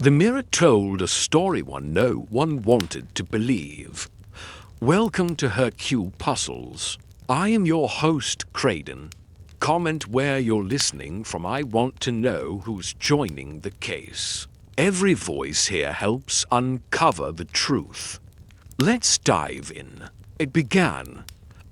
The mirror told a story no one wanted to believe. Welcome to Hercule Puzzles. I am your host, Craden. Comment where you're listening from. I want to know who's joining the case. Every voice here helps uncover the truth. Let's dive in. It began,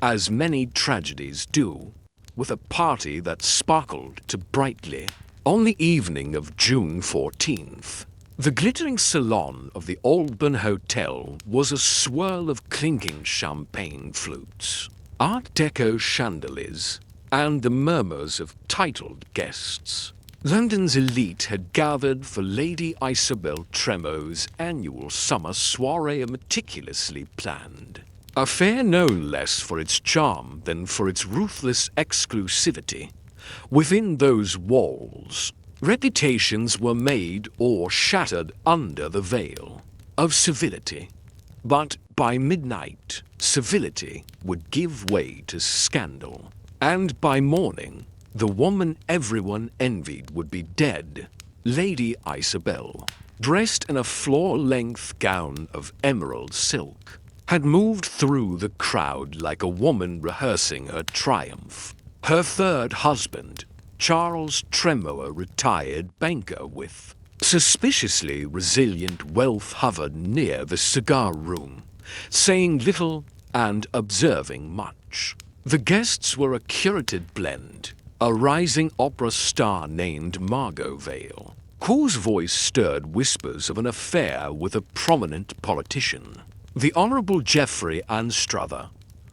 as many tragedies do, with a party that sparkled too brightly. On the evening of June 14th, the glittering salon of the Alban Hotel was a swirl of clinking champagne flutes, Art Deco chandeliers, and the murmurs of titled guests. London's elite had gathered for Lady Isabel Tremo's annual summer soiree, meticulously planned. A fair known less for its charm than for its ruthless exclusivity. Within those walls, reputations were made or shattered under the veil of civility. But by midnight, civility would give way to scandal. And by morning, the woman everyone envied would be dead. Lady Isabel, dressed in a floor-length gown of emerald silk, had moved through the crowd like a woman rehearsing her triumph. Her third husband, Charles Tremo, a retired banker with suspiciously resilient wealth, hovered near the cigar room, saying little and observing much. The guests were a curated blend, a rising opera star named Margot Vale, whose voice stirred whispers of an affair with a prominent politician. The Honourable Geoffrey Anstruther,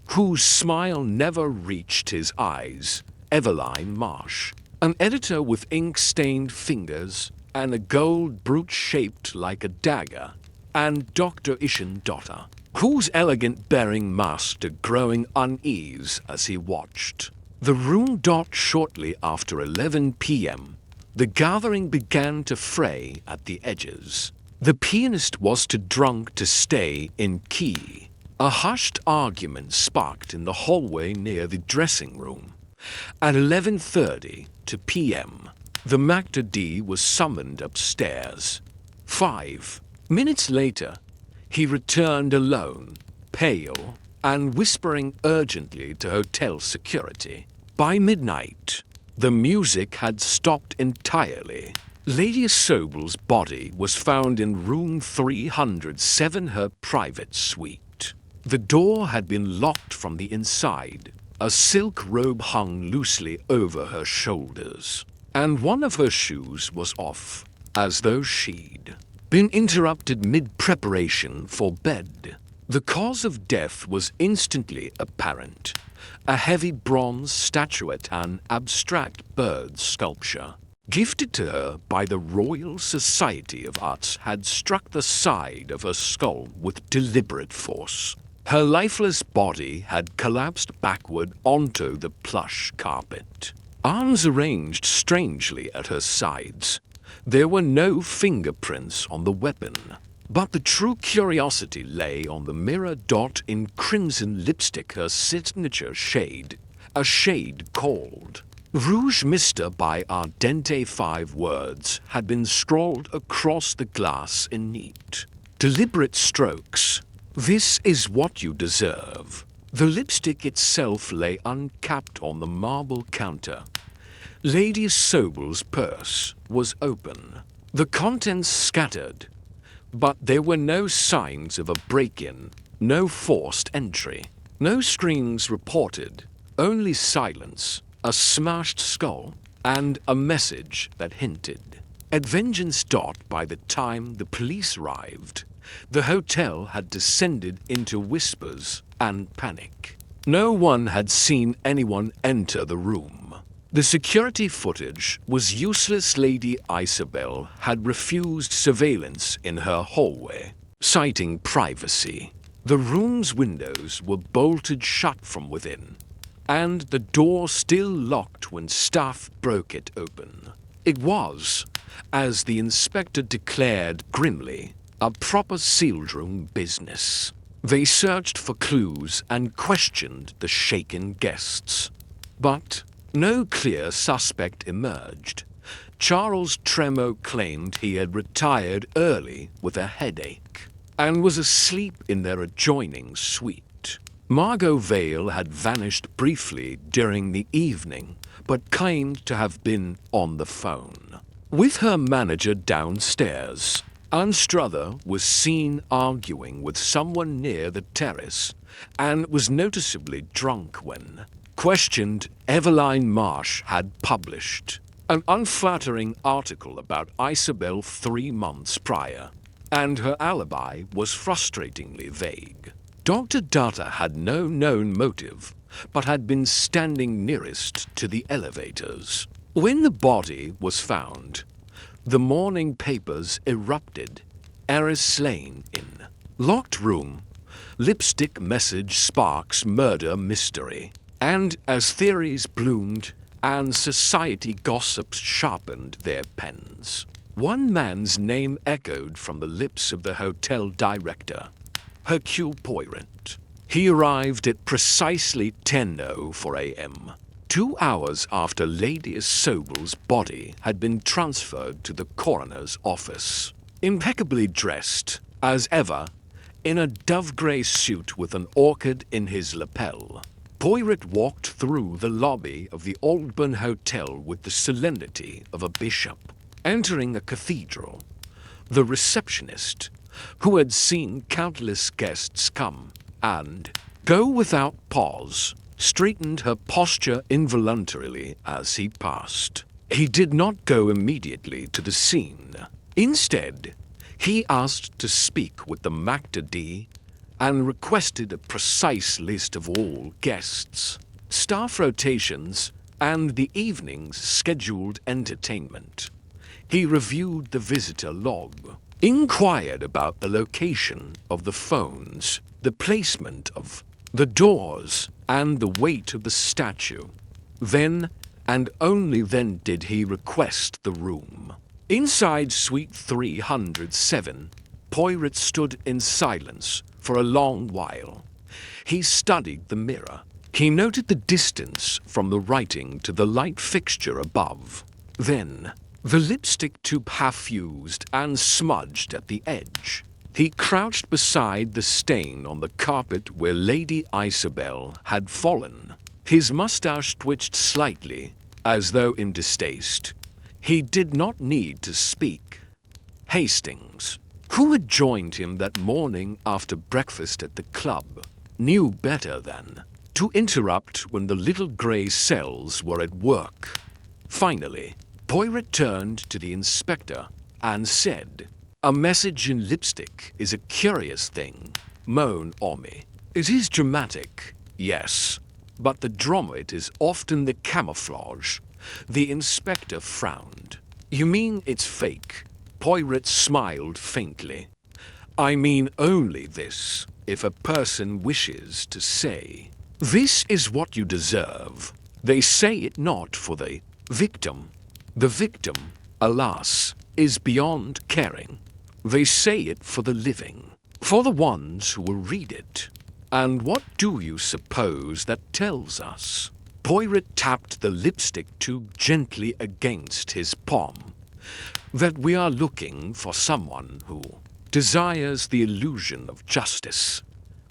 whose smile never reached his eyes. Eveline Marsh, an editor with ink-stained fingers and a gold brooch shaped like a dagger, and Dr. Ishandotta, whose elegant bearing masked a growing unease as he watched. The room shortly after 11 p.m. The gathering began to fray at the edges. The pianist was too drunk to stay in key. A hushed argument sparked in the hallway near the dressing room. At 11:30 p.m., the Maître d' was summoned upstairs. 5 minutes later, he returned alone, pale, and whispering urgently to hotel security. By midnight, the music had stopped entirely. Lady Sobel's body was found in room 307, her private suite. The door had been locked from the inside. A silk robe hung loosely over her shoulders, and one of her shoes was off, as though she'd been interrupted mid-preparation for bed. The cause of death was instantly apparent. A heavy bronze statuette, an abstract bird sculpture, gifted to her by the Royal Society of Arts, had struck the side of her skull with deliberate force. Her lifeless body had collapsed backward onto the plush carpet, arms arranged strangely at her sides. There were no fingerprints on the weapon, but the true curiosity lay on the mirror in crimson lipstick, her signature shade, a shade called Rouge Mister by Ardente. 5 words had been scrawled across the glass in neat, deliberate strokes. This is what you deserve. The lipstick itself lay uncapped on the marble counter. Lady Sobel's purse was open, the contents scattered, but there were no signs of a break-in, no forced entry, no screams reported, only silence, a smashed skull, and a message that hinted at vengeance. By the time the police arrived, the hotel had descended into whispers and panic. No one had seen anyone enter the room. The security footage was useless. Lady Isabel had refused surveillance in her hallway, citing privacy. The room's windows were bolted shut from within, and the door still locked when staff broke it open. It was, as the inspector declared grimly, a proper sealed room business. They searched for clues and questioned the shaken guests. But no clear suspect emerged. Charles Tremo claimed he had retired early with a headache and was asleep in their adjoining suite. Margot Vale had vanished briefly during the evening, but claimed to have been on the phone with her manager downstairs. Anstruther was seen arguing with someone near the terrace and was noticeably drunk when questioned. Eveline Marsh had published an unflattering article about Isabel 3 months prior, and her alibi was frustratingly vague. Dr. Data had no known motive, but had been standing nearest to the elevators. When the body was found, the morning papers erupted. Heiress slain in locked room, lipstick message sparks murder mystery. And as theories bloomed and society gossips sharpened their pens, one man's name echoed from the lips of the hotel director, Hercule Poirot. He arrived at precisely 10:04 a.m., 2 hours after Lady Sobel's body had been transferred to the coroner's office. Impeccably dressed, as ever, in a dove-grey suit with an orchid in his lapel, Poirot walked through the lobby of the Aldbourne Hotel with the solemnity of a bishop. Entering a cathedral, the receptionist, who had seen countless guests come and go without pause, straightened her posture involuntarily as he passed. He did not go immediately to the scene. Instead, he asked to speak with the Maître d' and requested a precise list of all guests, staff rotations, and the evening's scheduled entertainment. He reviewed the visitor log, inquired about the location of the phones, the placement of the doors, and the weight of the statue. Then, and only then, did he request the room. Inside Suite 307, Poirot stood in silence for a long while. He studied the mirror. He noted the distance from the writing to the light fixture above. Then, the lipstick tube half-used and smudged at the edge. He crouched beside the stain on the carpet where Lady Isabel had fallen. His mustache twitched slightly, as though in distaste. He did not need to speak. Hastings, who had joined him that morning after breakfast at the club, knew better than to interrupt when the little grey cells were at work. Finally, Poirot turned to the inspector and said, "A message in lipstick is a curious thing, mon ami. It is dramatic, yes, but the drama is often the camouflage." The inspector frowned. "You mean it's fake?" Poirot smiled faintly. "I mean only this. If a person wishes to say, 'This is what you deserve,' they say it not for the victim. The victim, alas, is beyond caring. They say it for the living, for the ones who will read it. And what do you suppose that tells us?" Poirot tapped the lipstick tube gently against his palm. "That we are looking for someone who desires the illusion of justice,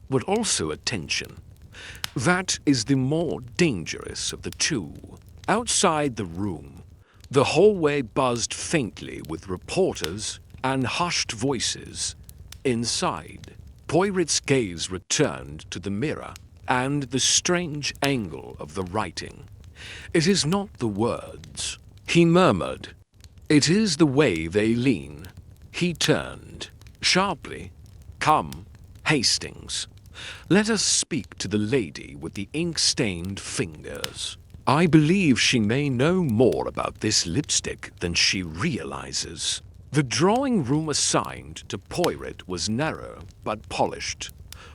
but also attention. That is the more dangerous of the two." Outside the room, the hallway buzzed faintly with reporters and hushed voices. Inside, Poirot's gaze returned to the mirror and the strange angle of the writing. "It is not the words," he murmured. "It is the way they lean." He turned sharply. "Come, Hastings. Let us speak to the lady with the ink-stained fingers. I believe she may know more about this lipstick than she realizes." The drawing room assigned to Poirot was narrow but polished,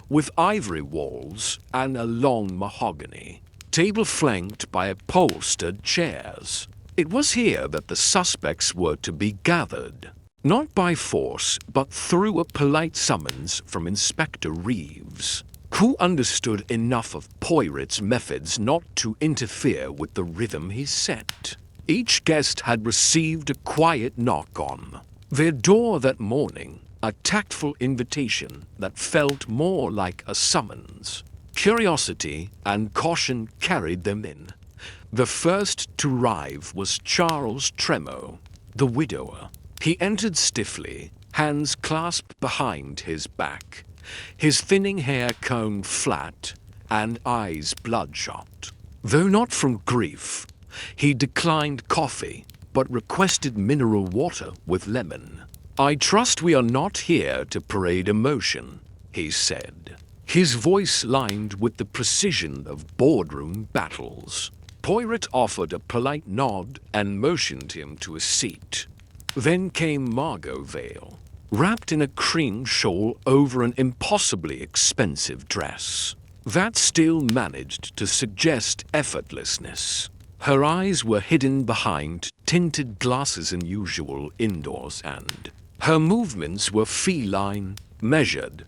with ivory walls and a long mahogany table flanked by upholstered chairs. It was here that the suspects were to be gathered, not by force but through a polite summons from Inspector Reeves, who understood enough of Poirot's methods not to interfere with the rhythm he set. Each guest had received a quiet knock on their door that morning, a tactful invitation that felt more like a summons. Curiosity and caution carried them in. The first to arrive was Charles Tremo, the widower. He entered stiffly, hands clasped behind his back, his thinning hair combed flat and eyes bloodshot. Though not from grief, he declined coffee, but requested mineral water with lemon. "I trust we are not here to parade emotion," he said, his voice lined with the precision of boardroom battles. Poirot offered a polite nod and motioned him to a seat. Then came Margot Vale, wrapped in a cream shawl over an impossibly expensive dress that still managed to suggest effortlessness. Her eyes were hidden behind tinted glasses unusual indoors, and her movements were feline, measured.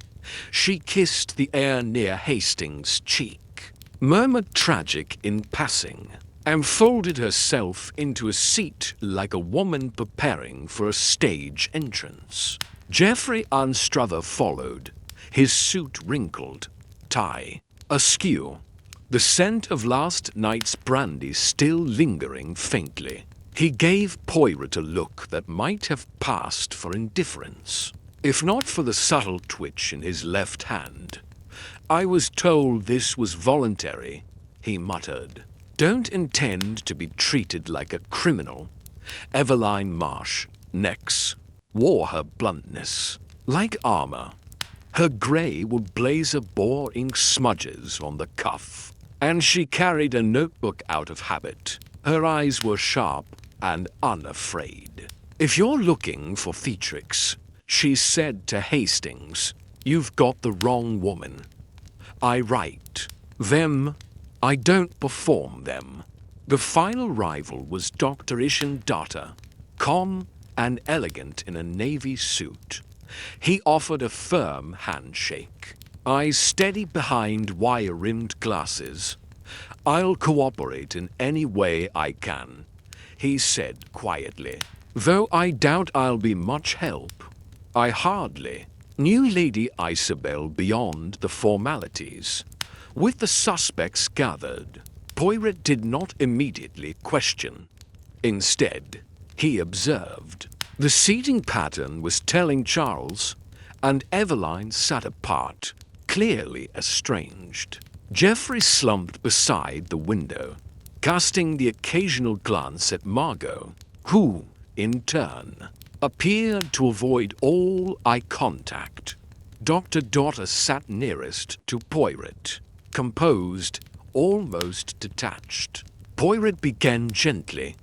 She kissed the air near Hastings' cheek, murmured tragic in passing, and folded herself into a seat like a woman preparing for a stage entrance. Geoffrey Anstruther followed, his suit wrinkled, tie askew, the scent of last night's brandy still lingering faintly. He gave Poirot a look that might have passed for indifference, if not for the subtle twitch in his left hand. "I was told this was voluntary," he muttered. "Don't intend to be treated like a criminal." Eveline Marsh, next, wore her bluntness like armor. Her grey would blazer bore ink smudges on the cuff, and she carried a notebook out of habit. Her eyes were sharp and unafraid. "If you're looking for theatrics," she said to Hastings, "you've got the wrong woman. I write them, I don't perform them." The final rival was Dr. Ishandata, calm and elegant in a navy suit. He offered a firm handshake, eyes steady behind wire-rimmed glasses. "I'll cooperate in any way I can," he said quietly, "though I doubt I'll be much help. I hardly knew Lady Isabel beyond the formalities." With the suspects gathered, Poirot did not immediately question. Instead, he observed. The seating pattern was telling Charles, and Eveline sat apart, clearly estranged. Geoffrey slumped beside the window, casting the occasional glance at Margot, who, in turn, appeared to avoid all eye contact. Dr. Dotter sat nearest to Poirot, composed, almost detached. Poirot began gently.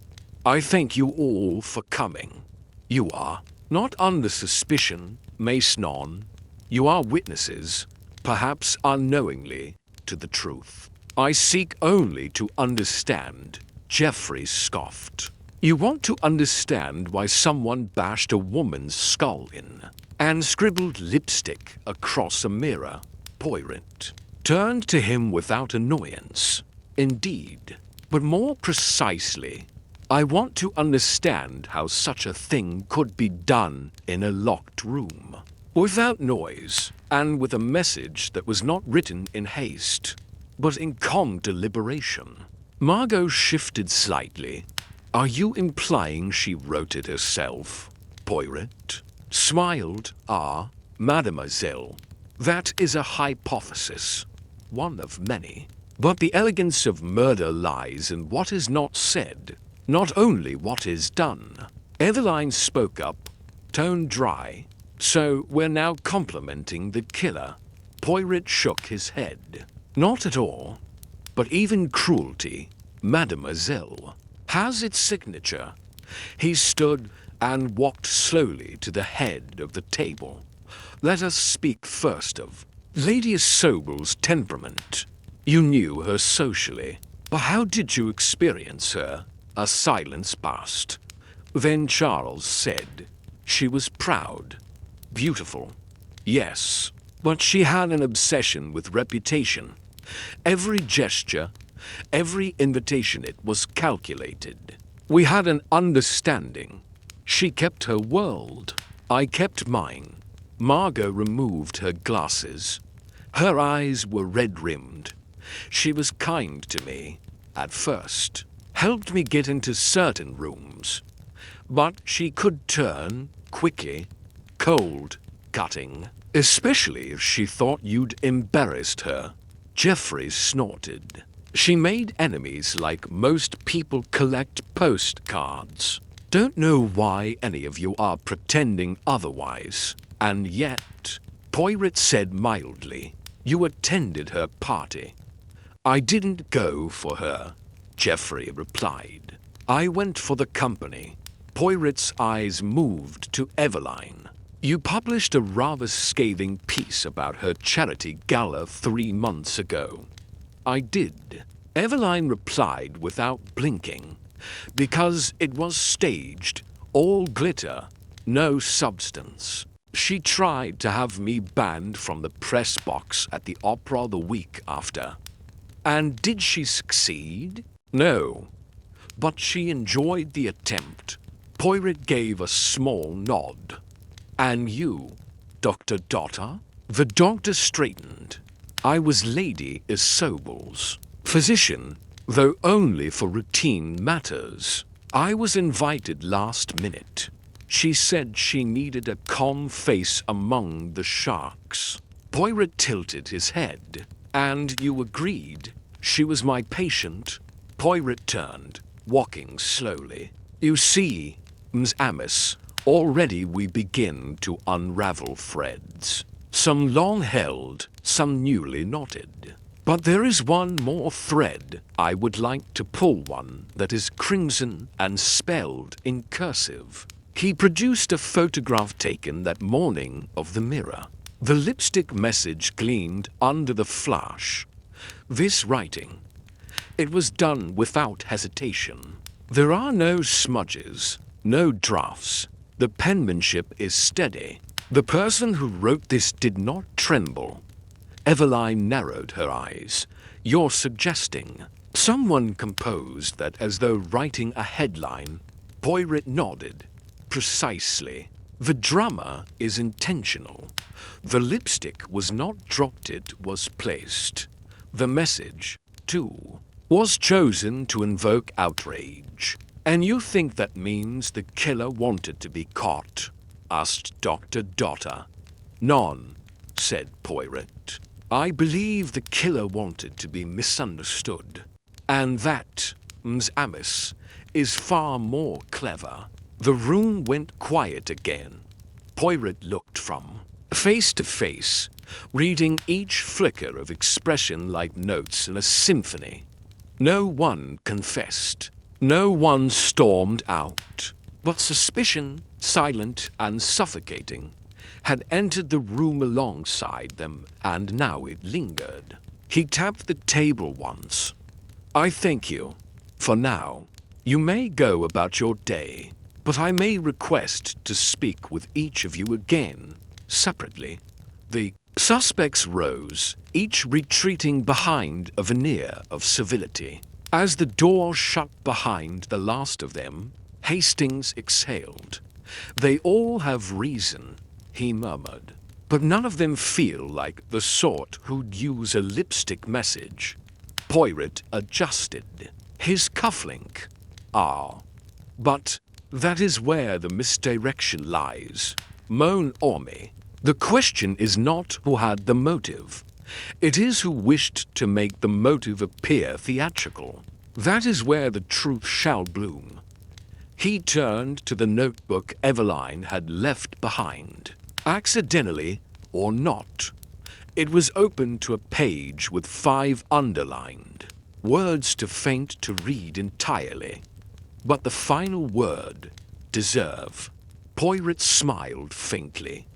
"I thank you all for coming. You are not under suspicion, Mason. You are witnesses, perhaps unknowingly, to the truth. I seek only to understand," Geoffrey scoffed. "You want to understand why someone bashed a woman's skull in and scribbled lipstick across a mirror?" Poirot turned to him without annoyance. "Indeed, but more precisely, I want to understand how such a thing could be done in a locked room, without noise, and with a message that was not written in haste, but in calm deliberation." Margot shifted slightly. "Are you implying she wrote it herself?" Poirot smiled. "Ah, mademoiselle, that is a hypothesis, one of many. But the elegance of murder lies in what is not said, not only what is done." Eveline spoke up, tone dry. "So we're now complimenting the killer?" Poirot shook his head. "Not at all. But even cruelty, mademoiselle, has its signature." He stood and walked slowly to the head of the table. "Let us speak first of Lady Sobel's temperament. You knew her socially, but how did you experience her?" A silence passed. Then Charles said, "She was proud, beautiful. Yes, but she had an obsession with reputation. Every gesture, every invitation, it was calculated. We had an understanding. She kept her world. I kept mine. Margot removed her glasses. Her eyes were red-rimmed. She was kind to me, at first, helped me get into certain rooms. But she could turn, quickly, cold, cutting, especially if she thought you'd embarrassed her. Jeffrey snorted. She made enemies like most people collect postcards. Don't know why any of you are pretending otherwise. And yet, Poirot said mildly, you attended her party. I didn't go for her, Jeffrey replied. I went for the company. Poirot's eyes moved to Eveline. You published a rather scathing piece about her charity gala 3 months ago. I did. Eveline replied without blinking. Because it was staged, all glitter, no substance. She tried to have me banned from the press box at the opera the week after. And did she succeed? No. But she enjoyed the attempt. Poirot gave a small nod. And you, Dr. Dotter? The doctor straightened. I was Lady Isobel's physician, though only for routine matters. I was invited last minute. She said she needed a calm face among the sharks. Poirot tilted his head. And you agreed? She was my patient. Poirot turned, walking slowly. You see, Ms. Amice, already we begin to unravel threads. Some long held, some newly knotted. But there is one more thread. I would like to pull one that is crimson and spelled in cursive. He produced a photograph taken that morning of the mirror. The lipstick message gleamed under the flash. This writing. It was done without hesitation. There are no smudges, no drafts. The penmanship is steady. The person who wrote this did not tremble. Eveline narrowed her eyes. You're suggesting. Someone composed that as though writing a headline. Poirot nodded. Precisely. The drama is intentional. The lipstick was not dropped, it was placed. The message, too, was chosen to invoke outrage. And you think that means the killer wanted to be caught? Asked Dr. Dotter. None, said Poirot. I believe the killer wanted to be misunderstood. And that, Ms. Amice, is far more clever. The room went quiet again. Poirot looked from face to face, reading each flicker of expression like notes in a symphony. No one confessed. No one stormed out. But suspicion, silent and suffocating, had entered the room alongside them, and now it lingered. He tapped the table once. I thank you. For now, you may go about your day. But I may request to speak with each of you again, separately. The suspects rose, each retreating behind a veneer of civility. As the door shut behind the last of them, Hastings exhaled. They all have reason, he murmured, but none of them feel like the sort who'd use a lipstick message. Poirot adjusted his cufflink. But that is where the misdirection lies. Mon ami, the question is not who had the motive. It is who wished to make the motive appear theatrical. That is where the truth shall bloom. He turned to the notebook Eveline had left behind. Accidentally or not, it was open to a page with 5 underlined. Words too faint to read entirely. But the final word, deserve. Poirot smiled faintly.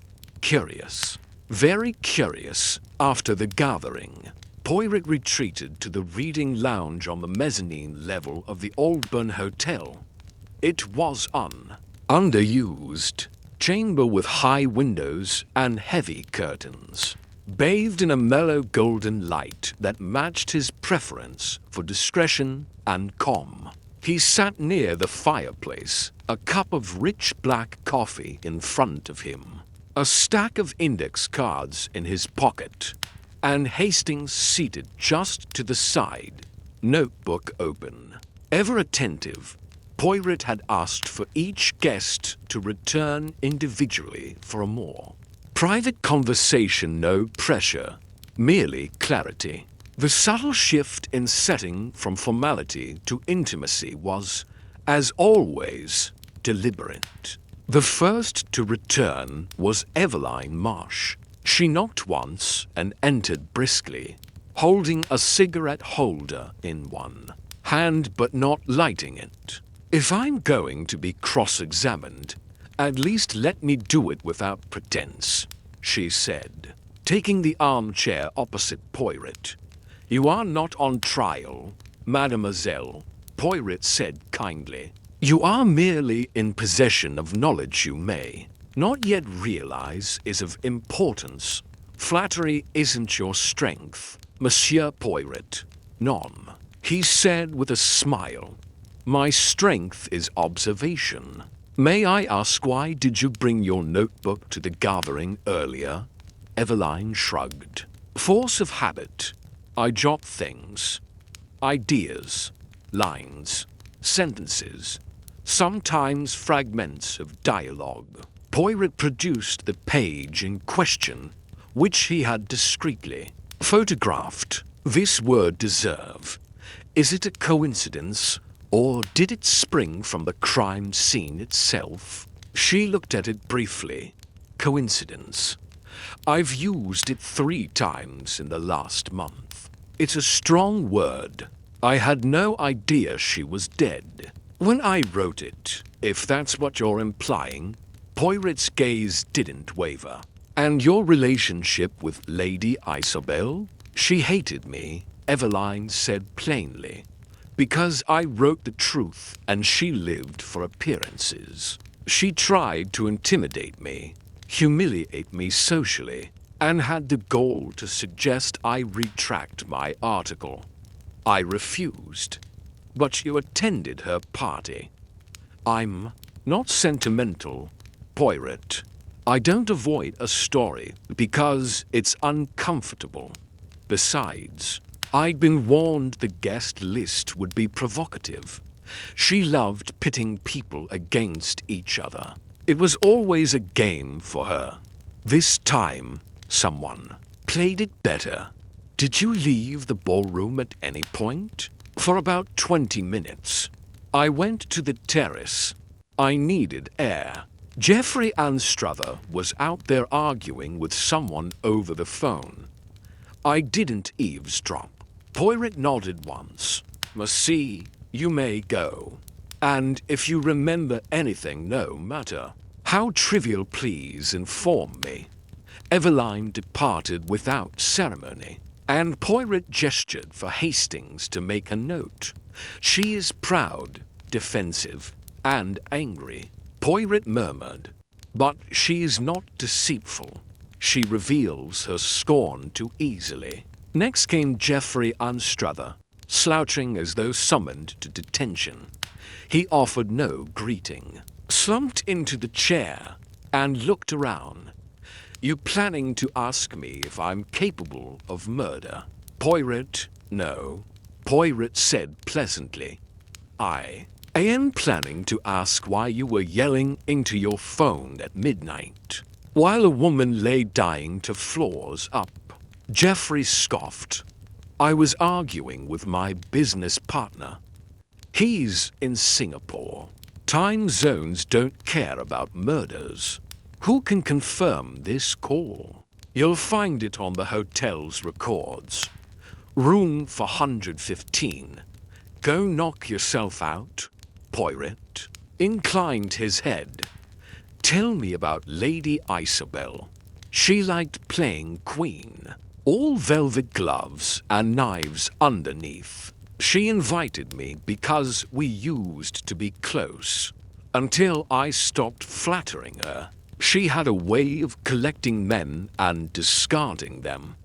Curious. Very curious. After the gathering, Poirot retreated to the reading lounge on the mezzanine level of the Aldburn Hotel. It was underused. Chamber with high windows and heavy curtains, bathed in a mellow golden light that matched his preference for discretion and calm. He sat near the fireplace, a cup of rich black coffee in front of him, a stack of index cards in his pocket, and Hastings seated just to the side, notebook open. Ever attentive, Poirot had asked for each guest to return individually for a more private conversation, no pressure, merely clarity. The subtle shift in setting from formality to intimacy was, as always, deliberate. The first to return was Eveline Marsh. She knocked once and entered briskly, holding a cigarette holder in one hand but not lighting it. If I'm going to be cross-examined, at least let me do it without pretense, she said, taking the armchair opposite Poirot. You are not on trial, mademoiselle, Poirot said kindly. You are merely in possession of knowledge you may not yet realize is of importance. Flattery isn't your strength, Monsieur Poirot. None, he said with a smile. My strength is observation. May I ask why did you bring your notebook to the gathering earlier? Eveline shrugged. Force of habit. I jot things, ideas, lines, sentences, sometimes fragments of dialogue. Poirot produced the page in question, which he had discreetly photographed. This word deserve. Is it a coincidence, or did it spring from the crime scene itself? She looked at it briefly. Coincidence. I've used it 3 times in the last month. It's a strong word. I had no idea she was dead when I wrote it, if that's what you're implying. Poirot's gaze didn't waver. And your relationship with Lady Isabel? She hated me, Eveline said plainly, because I wrote the truth and she lived for appearances. She tried to intimidate me, humiliate me socially, and had the gall to suggest I retract my article. I refused, but you attended her party. I'm not sentimental, Poirot. I don't avoid a story because it's uncomfortable. Besides, I'd been warned the guest list would be provocative. She loved pitting people against each other. It was always a game for her. This time, someone played it better. Did you leave the ballroom at any point? For about 20 minutes. I went to the terrace. I needed air. Geoffrey Anstruther was out there arguing with someone over the phone. I didn't eavesdrop. Poirot nodded once. Merci, you may go. And if you remember anything, no matter how trivial, please inform me. Eveline departed without ceremony, and Poirot gestured for Hastings to make a note. She is proud, defensive, and angry, Poirot murmured. But she is not deceitful. She reveals her scorn too easily. Next came Geoffrey Anstruther, slouching as though summoned to detention. He offered no greeting, slumped into the chair, and looked around. You planning to ask me if I'm capable of murder? Poirot, no. Poirot said pleasantly. I am planning to ask why you were yelling into your phone at midnight, while a woman lay dying to floors up. Geoffrey scoffed. I was arguing with my business partner. He's in Singapore. Time zones don't care about murders. Who can confirm this call? You'll find it on the hotel's records. Room for 115. Go knock yourself out. Poirot inclined his head. Tell me about Lady Isabel. She liked playing queen. All velvet gloves and knives underneath. She invited me because we used to be close. Until I stopped flattering her. She had a way of collecting men and discarding them.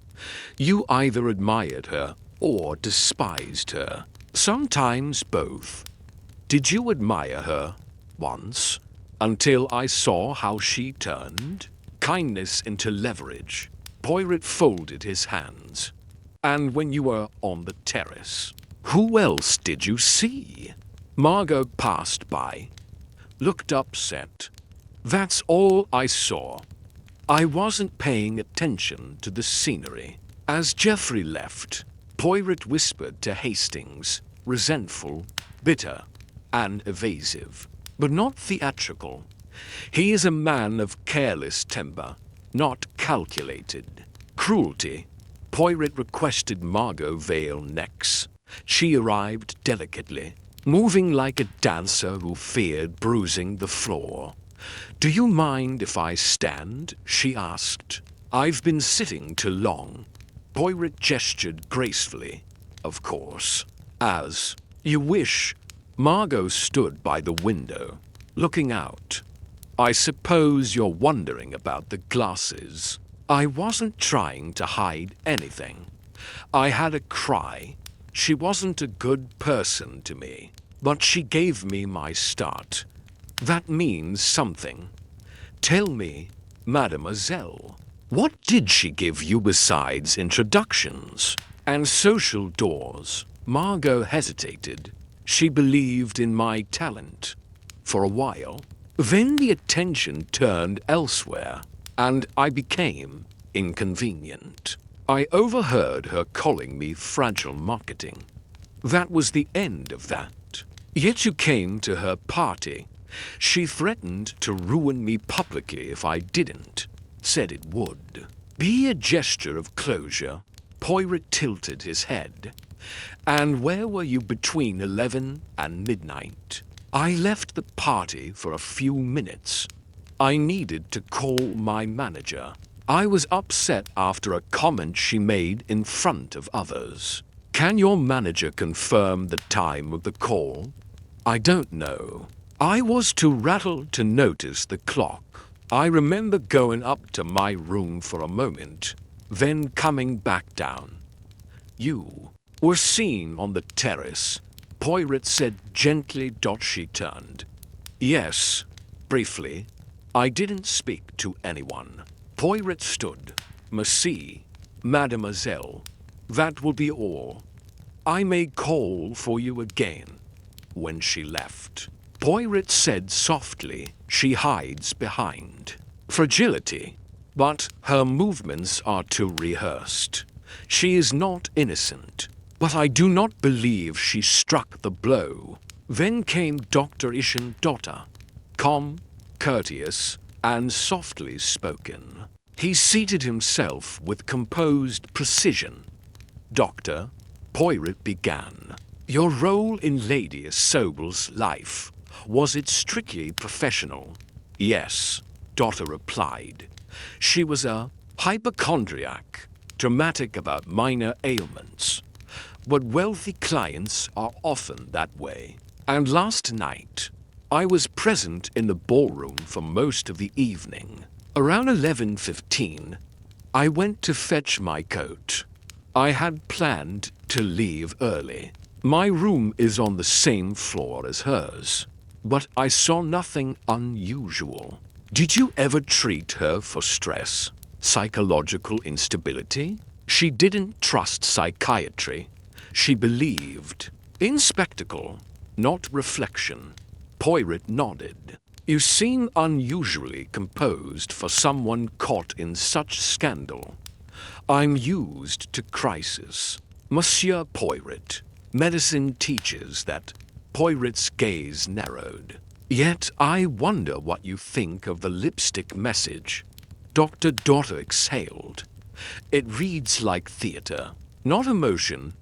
You either admired her or despised her. Sometimes both. Did you admire her once? Until I saw how she turned kindness into leverage. Poirot folded his hands. And when you were on the terrace, who else did you see? Margot passed by, looked upset. That's all I saw. I wasn't paying attention to the scenery. As Geoffrey left, Poirot whispered to Hastings, resentful, bitter, and evasive, but not theatrical. He is a man of careless temper, not calculated. Cruelty. Poirot requested Margot veil next. She arrived delicately, moving like a dancer who feared bruising the floor. "Do you mind if I stand?" she asked. "I've been sitting too long." Poirot gestured gracefully. "Of course." "As you wish." Margot stood by the window, looking out. "I suppose you're wondering about the glasses." I wasn't trying to hide anything. I had a cry. She wasn't a good person to me, but she gave me my start. That means something. Tell me, mademoiselle, what did she give you besides introductions and social doors? Margot hesitated. She believed in my talent. For a while. Then the attention turned elsewhere, and I became inconvenient. I overheard her calling me fragile marketing. That was the end of that. Yet you came to her party. She threatened to ruin me publicly if I didn't. Said it would. Be a gesture of closure. Poirot tilted his head. And where were you between 11 and midnight? I left the party for a few minutes. I needed to call my manager. I was upset after a comment she made in front of others. Can your manager confirm the time of the call? I don't know. I was too rattled to notice the clock. I remember going up to my room for a moment, then coming back down. You were seen on the terrace, Poirot said gently. She turned. Yes, briefly. I didn't speak to anyone. Poirot stood. Merci, mademoiselle. That will be all. I may call for you again. When she left, Poirot said softly, she hides behind fragility, but her movements are too rehearsed. She is not innocent, but I do not believe she struck the blow. Then came Dr. Ishan's daughter, calm, courteous, and softly spoken. He seated himself with composed precision. Doctor, Poirot began, your role in Lady Sobel's life, was it strictly professional? Yes, daughter replied. She was a hypochondriac, dramatic about minor ailments. But wealthy clients are often that way. And last night, I was present in the ballroom for most of the evening. Around 11:15, I went to fetch my coat. I had planned to leave early. My room is on the same floor as hers, but I saw nothing unusual. Did you ever treat her for stress, psychological instability? She didn't trust psychiatry. She believed in spectacle, not reflection. Poirot nodded. You seem unusually composed for someone caught in such scandal. I'm used to crisis. Monsieur Poirot, medicine teaches that. Poirot's gaze narrowed. Yet I wonder what you think of the lipstick message. Dr. Daughter exhaled. It reads like theater, not emotion.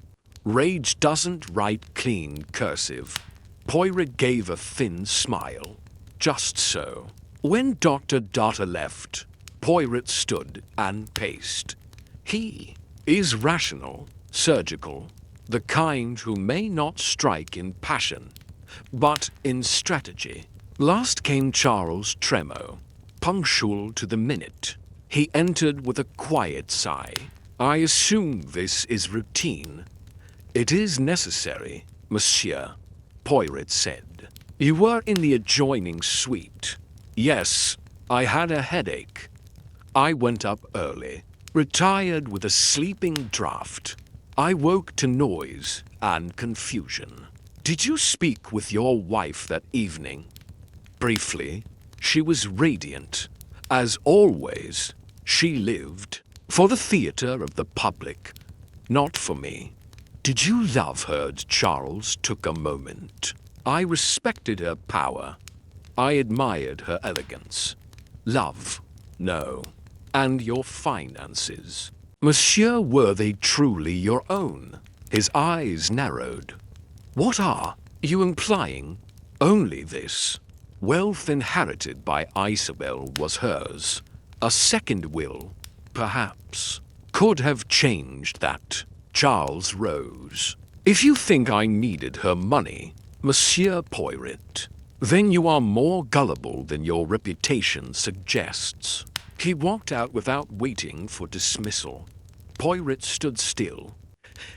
Rage doesn't write clean cursive. Poirot gave a thin smile. Just so. When Dr. Daughter left, Poirot stood and paced. He is rational, surgical, the kind who may not strike in passion, but in strategy. Last came Charles Tremo, punctual to the minute. He entered with a quiet sigh. I assume this is routine. It is necessary, monsieur, Poirot said. You were in the adjoining suite. Yes, I had a headache. I went up early, retired with a sleeping draught. I woke to noise and confusion. Did you speak with your wife that evening? Briefly, she was radiant. As always, she lived for the theatre of the public, not for me. Did you love her? Charles took a moment. I respected her power. I admired her elegance. Love, no. And your finances. Monsieur, were they truly your own? His eyes narrowed. What are you implying? Only this. Wealth inherited by Isabel was hers. A second will, perhaps, could have changed that. Charles rose. If you think I needed her money, Monsieur Poirot, then you are more gullible than your reputation suggests. He walked out without waiting for dismissal. Poirot stood still.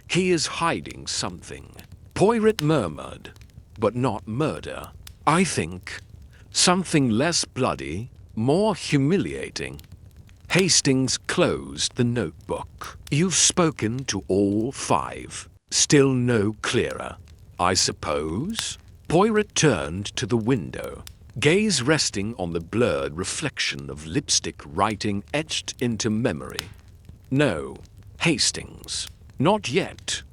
He is hiding something. Poirot murmured, but not murder. I think something less bloody, more humiliating. Hastings closed the notebook. You've spoken to all 5. Still no clearer, I suppose? Poirot turned to the window, gaze resting on the blurred reflection of lipstick writing etched into memory. No, Hastings, not yet.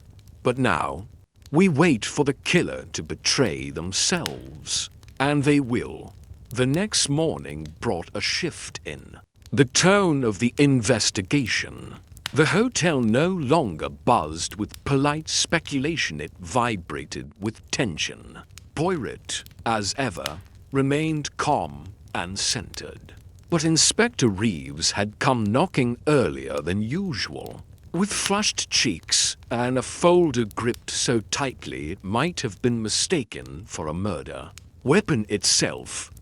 But now, we wait for the killer to betray themselves. And they will. The next morning brought a shift in the tone of the investigation. The hotel no longer buzzed with polite speculation, it vibrated with tension. Poirot, as ever, remained calm and centered. But Inspector Reeves had come knocking earlier than usual, with flushed cheeks and a folder gripped so tightly it might have been mistaken for a murder weapon itself.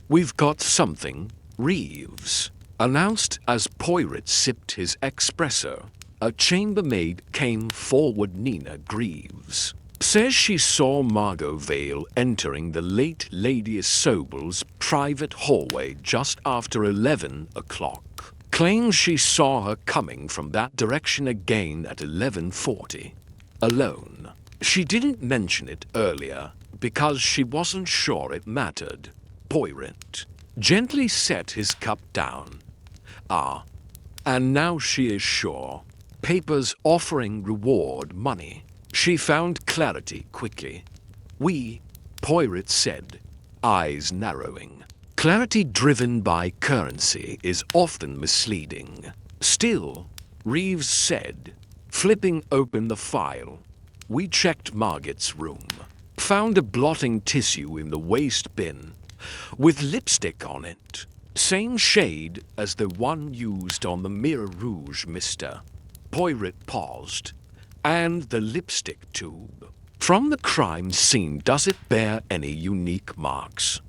We've got something, Reeves announced as Poirot sipped his espresso. A chambermaid came forward. Nina Greaves says she saw Margot Vale entering the late Lady Isobel's private hallway just after 11 o'clock. Claims she saw her coming from that direction again at 11:40. Alone. She didn't mention it earlier because she wasn't sure it mattered. Poirot gently set his cup down. Ah, and now she is sure. Papers offering reward money. She found clarity quickly. Poirot said, eyes narrowing. Clarity driven by currency is often misleading. Still, Reeves said, flipping open the file. We checked Margot's room. Found a blotting tissue in the waste bin, with lipstick on it. Same shade as the one used on the Mirror Rouge mister. Poirot paused. And the lipstick tube. From the crime scene, does it bear any unique marks?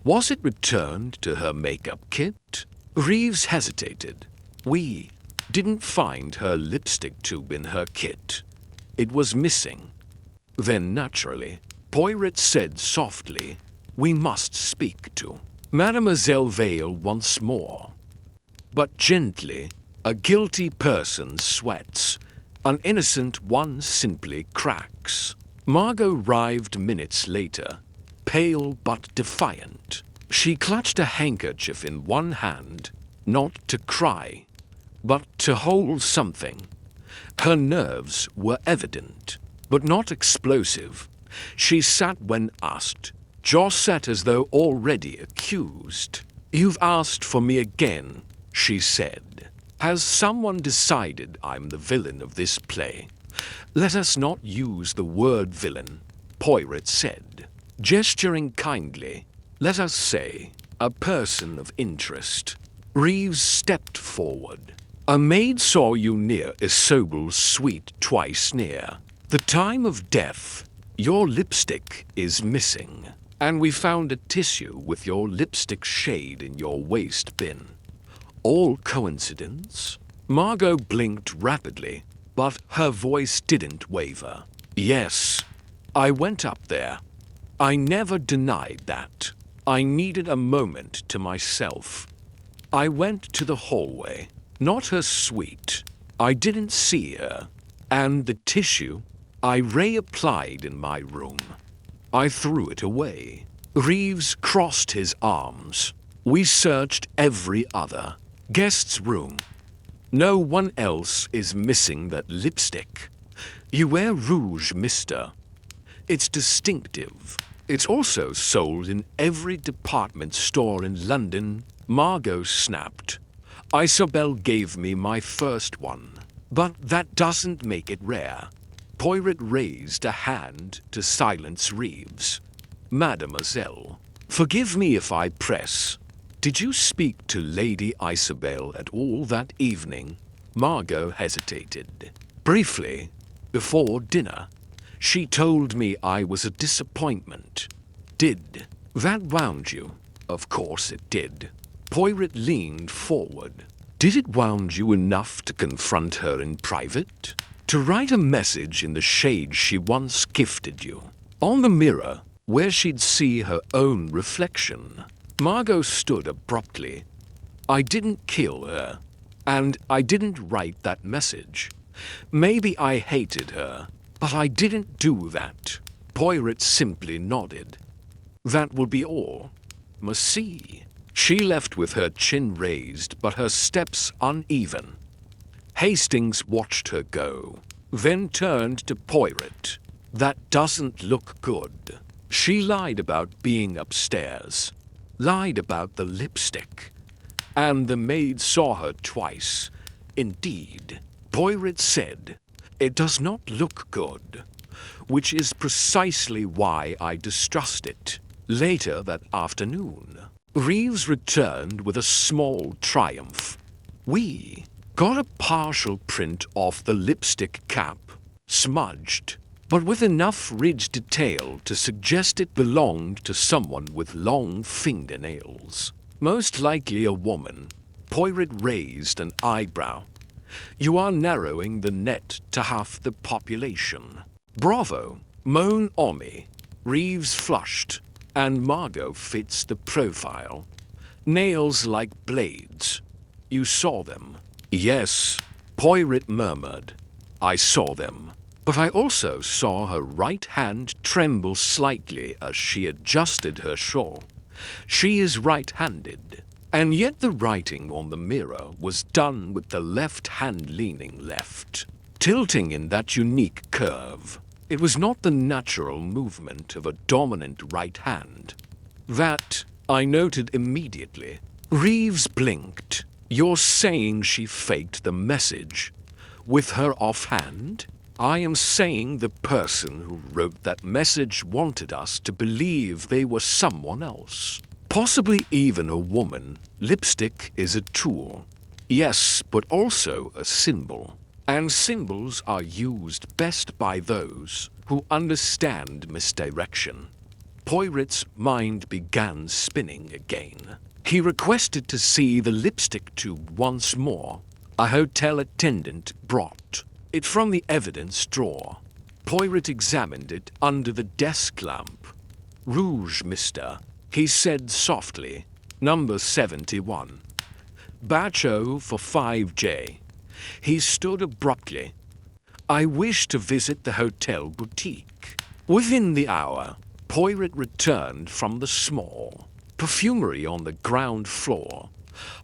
Was it returned to her makeup kit? Reeves hesitated. We didn't find her lipstick tube in her kit. It was missing. Then naturally, Poirot said softly, we must speak to Mademoiselle Vale once more. But gently, a guilty person sweats. An innocent one simply cracks. Margot arrived minutes later, pale but defiant. She clutched a handkerchief in one hand, not to cry, but to hold something. Her nerves were evident, but not explosive. She sat when asked, jaw set as though already accused. You've asked for me again, she said. Has someone decided I'm the villain of this play? Let us not use the word villain, Poirot said, gesturing kindly. Let us say, a person of interest. Reeves stepped forward. A maid saw you near Isobel's suite twice near the time of death. Your lipstick is missing, and we found a tissue with your lipstick shade in your waste bin. All coincidence? Margot blinked rapidly, but her voice didn't waver. Yes, I went up there. I never denied that. I needed a moment to myself. I went to the hallway, not her suite. I didn't see her. And the tissue I reapplied in my room. I threw it away. Reeves crossed his arms. We searched every other guest's room. No one else is missing that lipstick. You wear rouge, mister. It's distinctive. It's also sold in every department store in London. Margot snapped. Isabel gave me my first one. But that doesn't make it rare. Poirot raised a hand to silence Reeves. Mademoiselle, forgive me if I press. Did you speak to Lady Isabel at all that evening? Margot hesitated. Briefly, before dinner. She told me I was a disappointment. Did that wound you? Of course it did. Poirot leaned forward. Did it wound you enough to confront her in private? To write a message in the shade she once gifted you? On the mirror, where she'd see her own reflection? Margot stood abruptly. I didn't kill her, and I didn't write that message. Maybe I hated her, but I didn't do that. Poirot simply nodded. That will be all. Merci. She left with her chin raised, but her steps uneven. Hastings watched her go, then turned to Poirot. That doesn't look good. She lied about being upstairs, lied about the lipstick, and the maid saw her twice. Indeed, Poirot said, it does not look good, which is precisely why I distrust it. Later that afternoon, Reeves returned with a small triumph. We got a partial print off the lipstick cap, smudged, but with enough ridge detail to suggest it belonged to someone with long fingernails. Most likely a woman. Poirot raised an eyebrow. You are narrowing the net to half the population. Bravo, mon ami. Reeves flushed, and Margot fits the profile. Nails like blades. You saw them. Yes, Poirot murmured. I saw them. But I also saw her right hand tremble slightly as she adjusted her shawl. She is right-handed, and yet the writing on the mirror was done with the left hand leaning left, tilting in that unique curve. It was not the natural movement of a dominant right hand. That I noted immediately. Reeves blinked. You're saying she faked the message with her offhand? I am saying the person who wrote that message wanted us to believe they were someone else. Possibly even a woman. Lipstick is a tool. Yes, but also a symbol. And symbols are used best by those who understand misdirection. Poirot's mind began spinning again. He requested to see the lipstick tube once more. A hotel attendant brought it from the evidence drawer. Poirot examined it under the desk lamp. Rouge, mister, he said softly. Number 71. Bacho for 5J. He stood abruptly. I wish to visit the hotel boutique. Within the hour, Poirot returned from the small perfumery on the ground floor,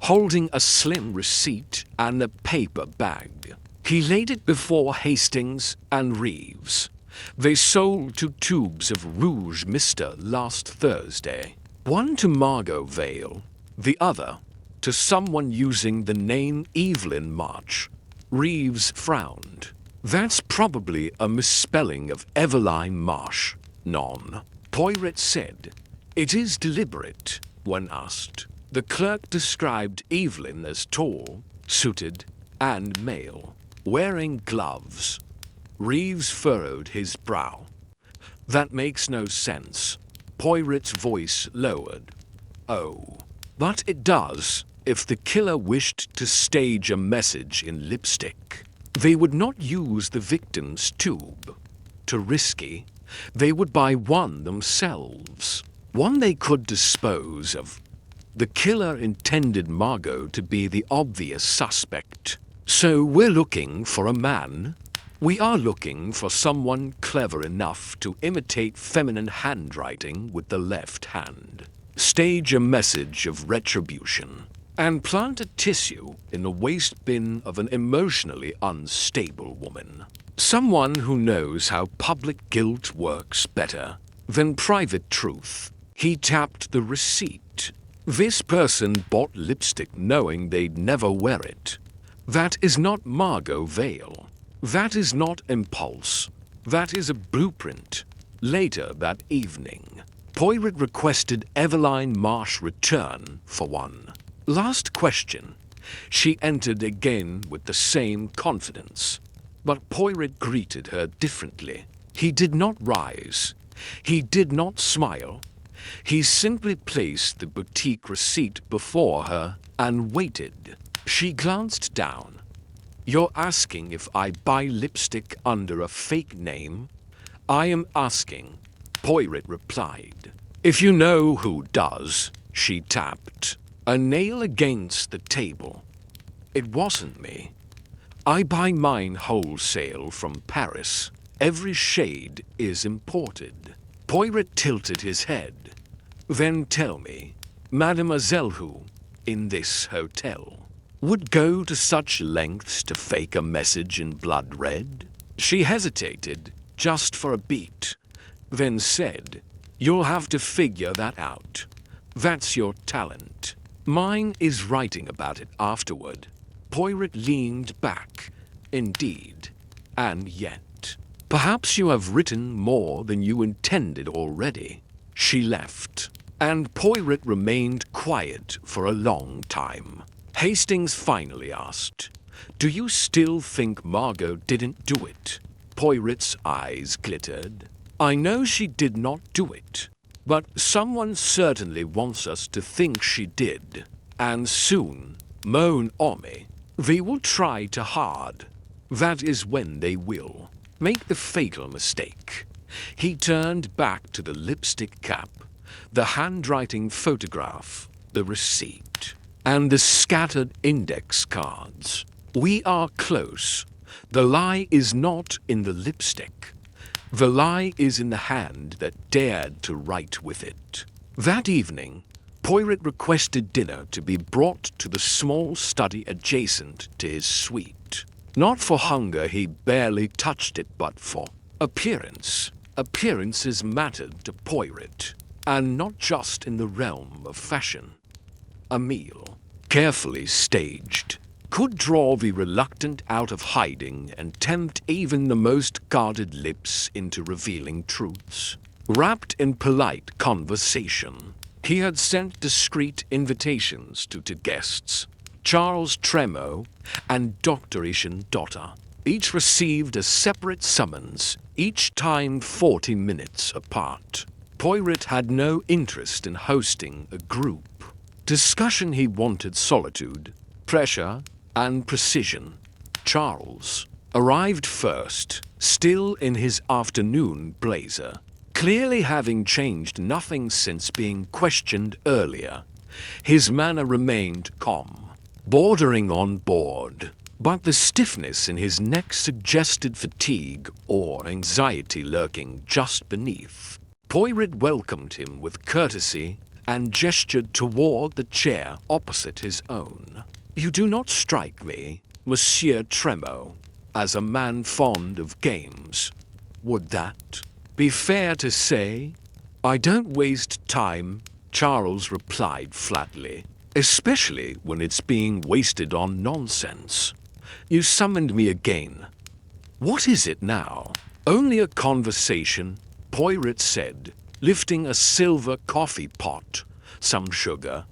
holding a slim receipt and a paper bag. He laid it before Hastings and Reeves. They sold 2 tubes of Rouge Mister last Thursday. One to Margot Vale, the other to someone using the name Evelyn March. Reeves frowned. That's probably a misspelling of Eveline Marsh. Non. Poirot said. It is deliberate, when asked. The clerk described Evelyn as tall, suited, and male, wearing gloves. Reeves furrowed his brow. That makes no sense. Poirot's voice lowered. Oh, but it does. If the killer wished to stage a message in lipstick, they would not use the victim's tube. Too risky. They would buy one themselves, one they could dispose of. The killer intended Margot to be the obvious suspect. So we're looking for a man. We are looking for someone clever enough to imitate feminine handwriting with the left hand, stage a message of retribution, and plant a tissue in the waste bin of an emotionally unstable woman. Someone who knows how public guilt works better than private truth. He tapped the receipt. This person bought lipstick knowing they'd never wear it. That is not Margot Vale. That is not impulse. That is a blueprint. Later that evening, Poirot requested Eveline Marsh return for one last question. She entered again with the same confidence, but Poirot greeted her differently. He did not rise. He did not smile. He simply placed the boutique receipt before her and waited. She glanced down. "You're asking if I buy lipstick under a fake name?" "I am asking," Poirot replied. "If you know who does." She tapped a nail against the table. "It wasn't me. I buy mine wholesale from Paris. Every shade is imported." Poirot tilted his head. "Then tell me, Mademoiselle who, in this hotel, would go to such lengths to fake a message in blood red?" She hesitated, just for a beat, then said, "You'll have to figure that out. That's your talent. Mine is writing about it afterward." Poirot leaned back. "Indeed. And yet, perhaps you have written more than you intended already." She left, and Poirot remained quiet for a long time. Hastings finally asked, "Do you still think Margot didn't do it?" Poirot's eyes glittered. "I know she did not do it, but someone certainly wants us to think she did. And soon, mon ami, they will try to hard. That is when they will make the fatal mistake." He turned back to the lipstick cap, the handwriting photograph, the receipt, and the scattered index cards. "We are close. The lie is not in the lipstick. The lie is in the hand that dared to write with it." That evening, Poirot requested dinner to be brought to the small study adjacent to his suite. Not for hunger, he barely touched it, but for appearance. Appearances mattered to Poirot, and not just in the realm of fashion. A meal, carefully staged, could draw the reluctant out of hiding and tempt even the most guarded lips into revealing truths. Wrapped in polite conversation, he had sent discreet invitations to two guests, Charles Tremo and Dr. Ishan-Dotter. Each received a separate summons, each time 40 minutes apart. Poirot had no interest in hosting a group discussion. He wanted solitude, pressure, and precision. Charles arrived first, still in his afternoon blazer, clearly having changed nothing since being questioned earlier. His manner remained calm, bordering on bored, but the stiffness in his neck suggested fatigue or anxiety lurking just beneath. Poirot welcomed him with courtesy and gestured toward the chair opposite his own. "You do not strike me, Monsieur Tremo, as a man fond of games. Would that be fair to say?" "I don't waste time," Charles replied flatly, "especially when it's being wasted on nonsense. You summoned me again. What is it now?" "Only a conversation," Poirot said, lifting a silver coffee pot. "Some sugar?"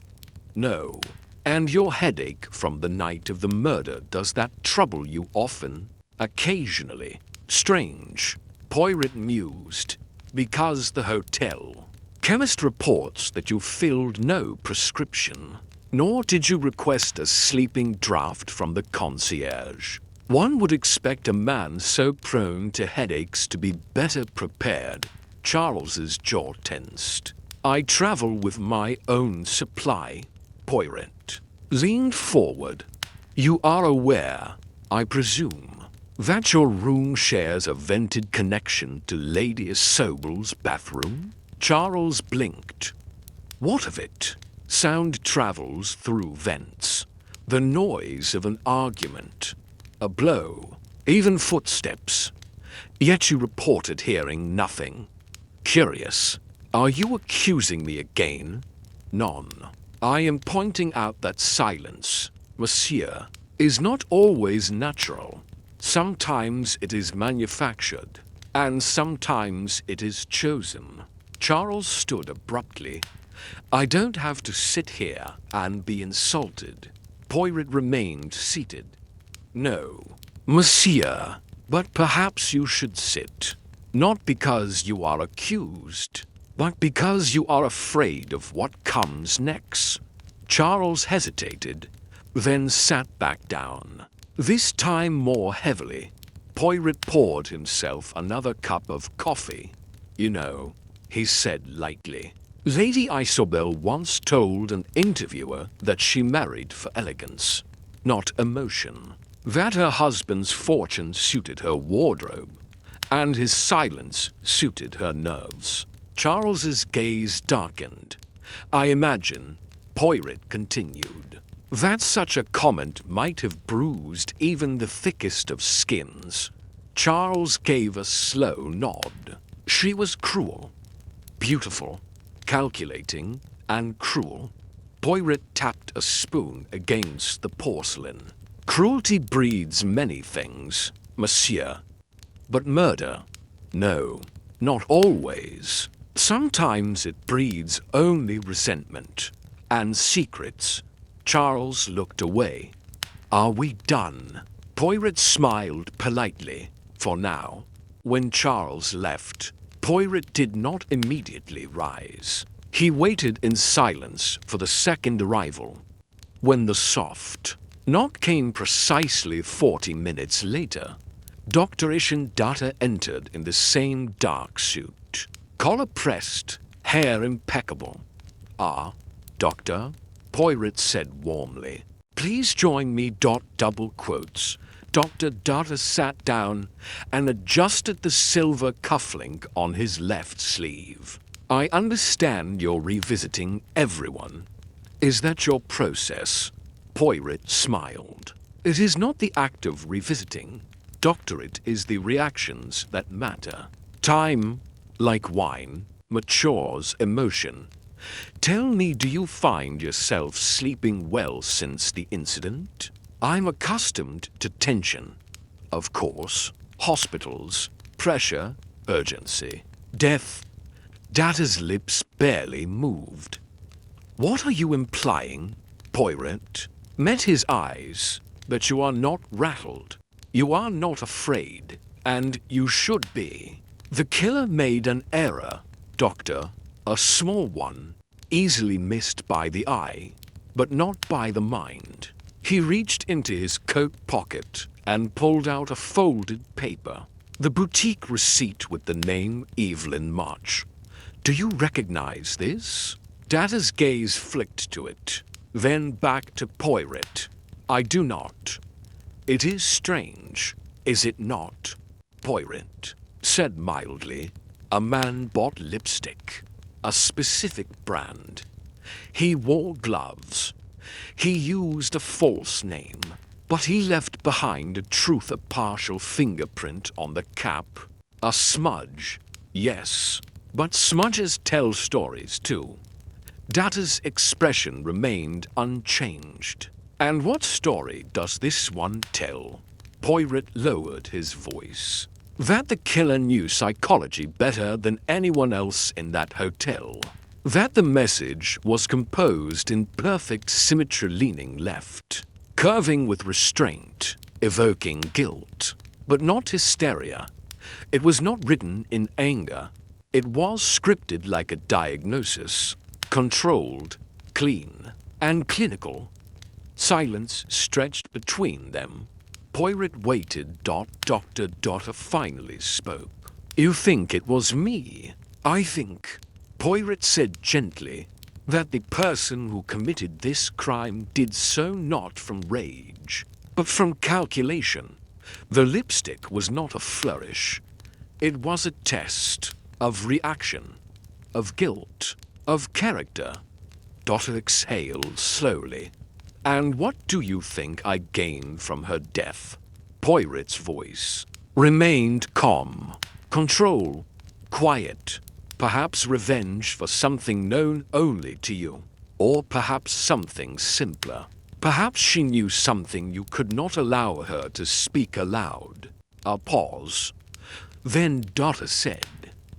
"No." "And your headache from the night of the murder, does that trouble you often?" "Occasionally." "Strange," Poirot mused. "Because the hotel chemist reports that you filled no prescription, nor did you request a sleeping draught from the concierge." One would expect a man so prone to headaches to be better prepared. Charles's jaw tensed. I travel with my own supply. Poirot leaned forward. You are aware, I presume, that your room shares a vented connection to Lady Isobel's bathroom? Charles blinked. What of it? Sound travels through vents. The noise of an argument, a blow, even footsteps. Yet you reported hearing nothing. Curious. Are you accusing me again? None. I am pointing out that silence, monsieur, is not always natural. Sometimes it is manufactured, and sometimes it is chosen. Charles stood abruptly. I don't have to sit here and be insulted. Poirot remained seated. No, monsieur, but perhaps you should sit. Not because you are accused, but because you are afraid of what comes next. Charles hesitated, then sat back down. This time more heavily. Poirot poured himself another cup of coffee. You know, he said lightly, Lady Isobel once told an interviewer that she married for elegance, not emotion. That her husband's fortune suited her wardrobe, and his silence suited her nerves. Charles's gaze darkened. I imagine, Poirot continued, that such a comment might have bruised even the thickest of skins. Charles gave a slow nod. She was cruel, beautiful, calculating, and cruel. Poirot tapped a spoon against the porcelain. Cruelty breeds many things, monsieur. But murder? No, not always. Sometimes it breeds only resentment and secrets. Charles looked away. Are we done? Poirot smiled politely, for now. When Charles left, Poirot did not immediately rise. He waited in silence for the second arrival. When the soft knock came precisely 40 minutes later, Dr. Ishandata entered in the same dark suit. Collar pressed, hair impeccable. Ah, Doctor, Poirot said warmly. Please join me. Double quotes. Dr. Data sat down and adjusted the silver cufflink on his left sleeve. I understand you're revisiting everyone. Is that your process? Poirot smiled. It is not the act of revisiting. Doctorate is the reactions that matter. Time, like wine, matures emotion. Tell me, do you find yourself sleeping well since the incident? I'm accustomed to tension. Of course. Hospitals, pressure, urgency, death. Data's lips barely moved. What are you implying? Poirot met his eyes. That you are not rattled. You are not afraid. And you should be. The killer made an error, Doctor. A small one, easily missed by the eye, but not by the mind. He reached into his coat pocket and pulled out a folded paper. The boutique receipt with the name Evelyn March. Do you recognize this? Data's gaze flicked to it, then back to Poirot. I do not. It is strange, is it not? Poirot said mildly. A man bought lipstick. A specific brand. He wore gloves. He used a false name, but he left behind a truth, a partial fingerprint on the cap. A smudge, yes, but smudges tell stories too. Data's expression remained unchanged. And what story does this one tell? Poirot lowered his voice. That the killer knew psychology better than anyone else in that hotel. That the message was composed in perfect symmetry, leaning left, curving with restraint, evoking guilt, but not hysteria. It was not written in anger. It was scripted like a diagnosis, controlled, clean, and clinical. Silence stretched between them. Poirot waited. Dr. finally spoke. You think it was me? I think, Poirot said gently, that the person who committed this crime did so not from rage, but from calculation. The lipstick was not a flourish. It was a test of reaction, of guilt, of character. Dot exhaled slowly. And what do you think I gained from her death? Poirot's voice remained calm, control, quiet. Perhaps revenge for something known only to you, or perhaps something simpler. Perhaps she knew something you could not allow her to speak aloud. A pause. Then Dot said,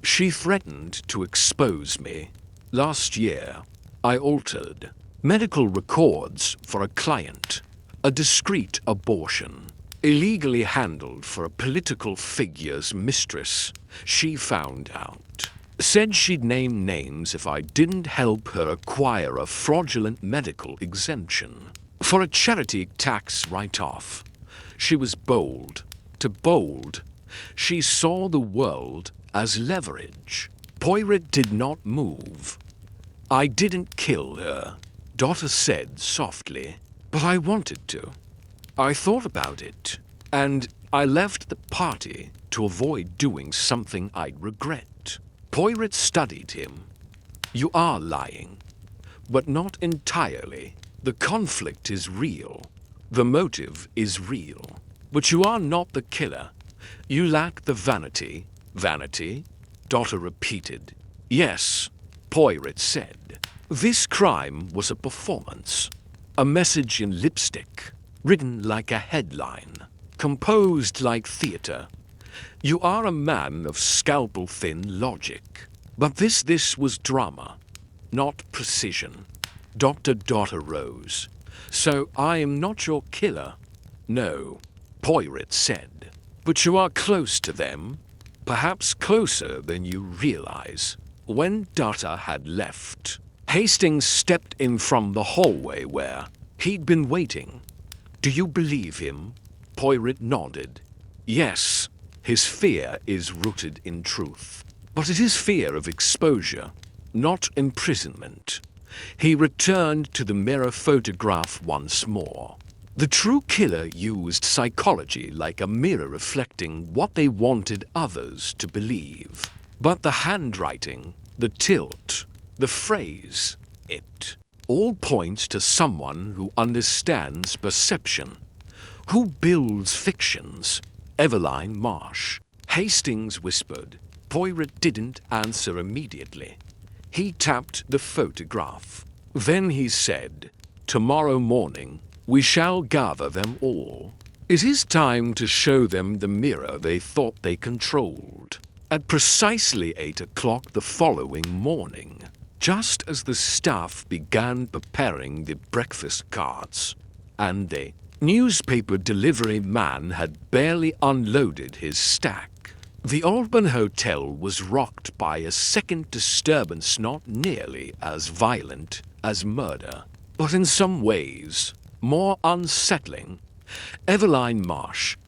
she threatened to expose me. Last year, I altered medical records for a client, a discreet abortion, illegally handled for a political figure's mistress. She found out. Said she'd name names if I didn't help her acquire a fraudulent medical exemption for a charity tax write-off. She was bold. To bold, she saw the world as leverage. Poirot did not move. I didn't kill her, Dot said softly, but I wanted to. I thought about it, and I left the party to avoid doing something I'd regret. Poirot studied him. You are lying, but not entirely. The conflict is real. The motive is real. But you are not the killer. You lack the vanity. Vanity? Daughter repeated. Yes, Poirot said. This crime was a performance. A message in lipstick, written like a headline, composed like theater. You are a man of scalpel-thin logic. But this was drama, not precision. Dr. rose. So I am not your killer? No, Poirot said. But you are close to them, perhaps closer than you realize. When Data had left, Hastings stepped in from the hallway where he'd been waiting. Do you believe him? Poirot nodded. Yes. His fear is rooted in truth. But it is fear of exposure, not imprisonment. He returned to the mirror photograph once more. The true killer used psychology like a mirror reflecting what they wanted others to believe. But the handwriting, the tilt, the phrase, it, all points to someone who understands perception, who builds fictions. Eveline Marsh. Hastings whispered. Poirot didn't answer immediately. He tapped the photograph. Then he said, tomorrow morning, we shall gather them all. It is time to show them the mirror they thought they controlled. At precisely 8 o'clock the following morning, just as the staff began preparing the breakfast carts, and the newspaper delivery man had barely unloaded his stack, the Alban Hotel was rocked by a second disturbance not nearly as violent as murder, but in some ways more unsettling. Eveline Marsh,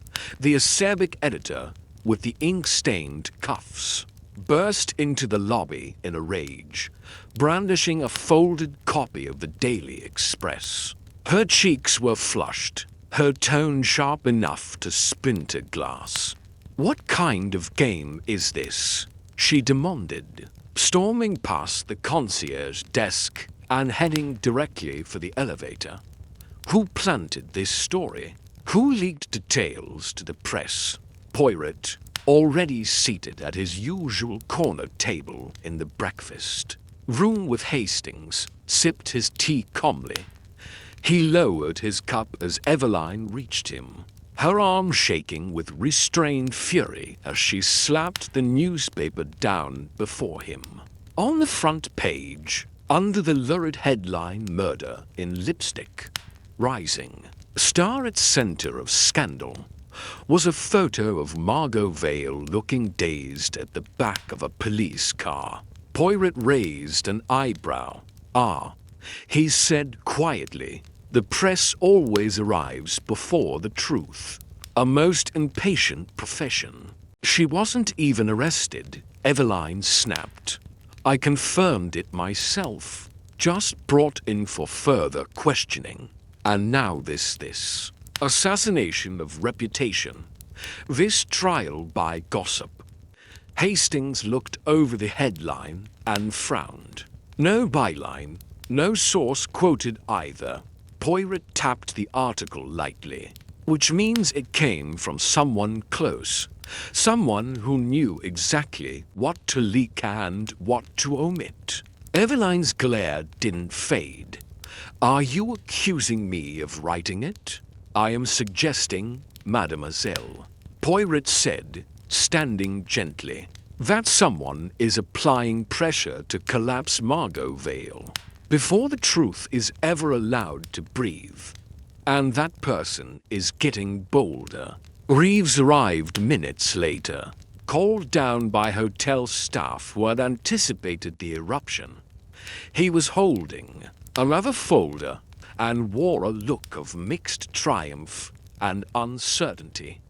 the acerbic editor with the ink-stained cuffs, burst into the lobby in a rage, brandishing a folded copy of the Daily Express. Her cheeks were flushed, her tone sharp enough to splinter glass. What kind of game is this? She demanded, storming past the concierge desk and heading directly for the elevator. Who planted this story? Who leaked details to the press? Poirot, already seated at his usual corner table in the breakfast room with Hastings, sipped his tea calmly. He lowered his cup as Eveline reached him, her arm shaking with restrained fury as she slapped the newspaper down before him. On the front page, under the lurid headline Murder in Lipstick, rising, star at center of scandal, was a photo of Margot Vale looking dazed at the back of a police car. Poirot raised an eyebrow. Ah, he said quietly, the press always arrives before the truth. A most impatient profession. She wasn't even arrested, Eveline snapped. I confirmed it myself. Just brought in for further questioning. And now this. Assassination of reputation. This trial by gossip. Hastings looked over the headline and frowned. No byline, no source quoted either. Poirot tapped the article lightly, which means it came from someone close. Someone who knew exactly what to leak and what to omit. Eveline's glare didn't fade. Are you accusing me of writing it? I am suggesting, mademoiselle, Poirot said, standing gently, that someone is applying pressure to collapse Margot Vale before the truth is ever allowed to breathe. And that person is getting bolder. Reeves arrived minutes later, called down by hotel staff who had anticipated the eruption. He was holding another folder and wore a look of mixed triumph and uncertainty.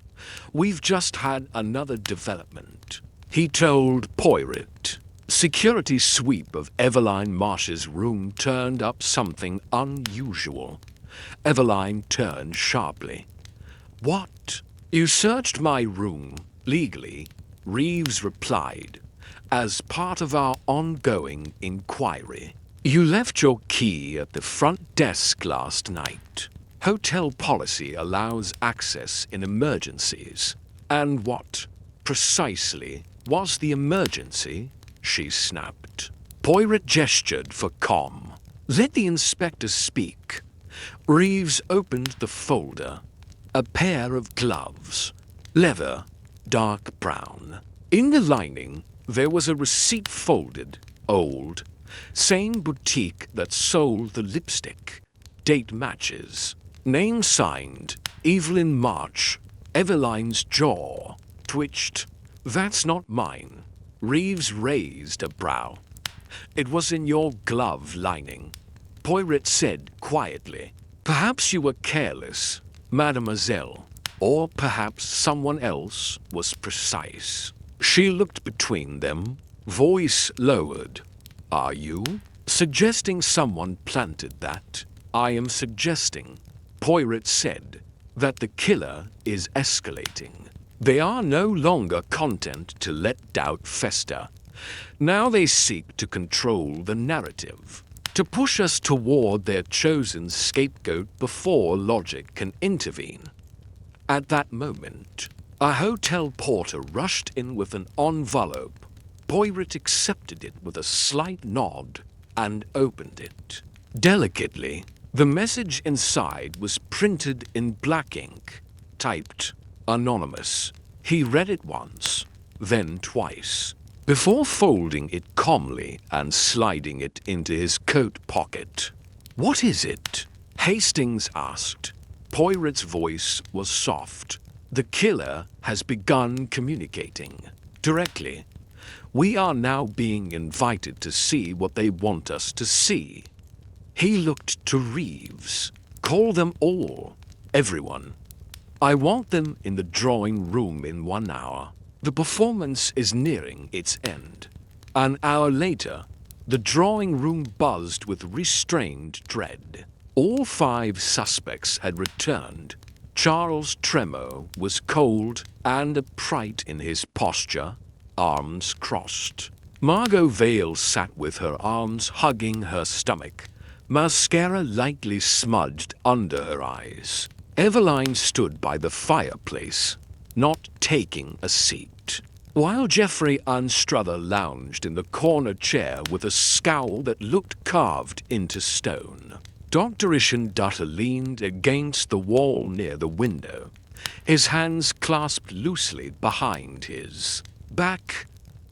We've just had another development, he told Poirot. Security sweep of Eveline Marsh's room turned up something unusual. Eveline turned sharply. What? You searched my room, legally, Reeves replied, as part of our ongoing inquiry. You left your key at the front desk last night. Hotel policy allows access in emergencies. And what, precisely, was the emergency? She snapped. Poirot gestured for calm. Let the inspector speak. Reeves opened the folder. A pair of gloves. Leather, dark brown. In the lining, there was a receipt folded, old. Same boutique that sold the lipstick. Date matches. Name signed, Evelyn March. Eveline's jaw twitched. That's not mine. Reeves raised a brow. It was in your glove lining, Poirot said quietly. Perhaps you were careless, mademoiselle, or perhaps someone else was precise. She looked between them, voice lowered. Are you suggesting someone planted that? I am suggesting, Poirot said, that the killer is escalating. They are no longer content to let doubt fester. Now they seek to control the narrative, to push us toward their chosen scapegoat before logic can intervene. At that moment, a hotel porter rushed in with an envelope. Poirot accepted it with a slight nod and opened it. Delicately, the message inside was printed in black ink, typed anonymous. He read it once, then twice, before folding it calmly and sliding it into his coat pocket. What is it? Hastings asked. Poirot's voice was soft. The killer has begun communicating. Directly. We are now being invited to see what they want us to see. He looked to Reeves. Call them all. Everyone. I want them in the drawing room in 1 hour. The performance is nearing its end. An hour later, the drawing room buzzed with restrained dread. All 5 suspects had returned. Charles Tremo was cold and upright in his posture, arms crossed. Margot Vale sat with her arms hugging her stomach, mascara lightly smudged under her eyes. Eveline stood by the fireplace, not taking a seat, while Geoffrey Anstruther lounged in the corner chair with a scowl that looked carved into stone. Dr. Ishandutter leaned against the wall near the window, his hands clasped loosely behind his back.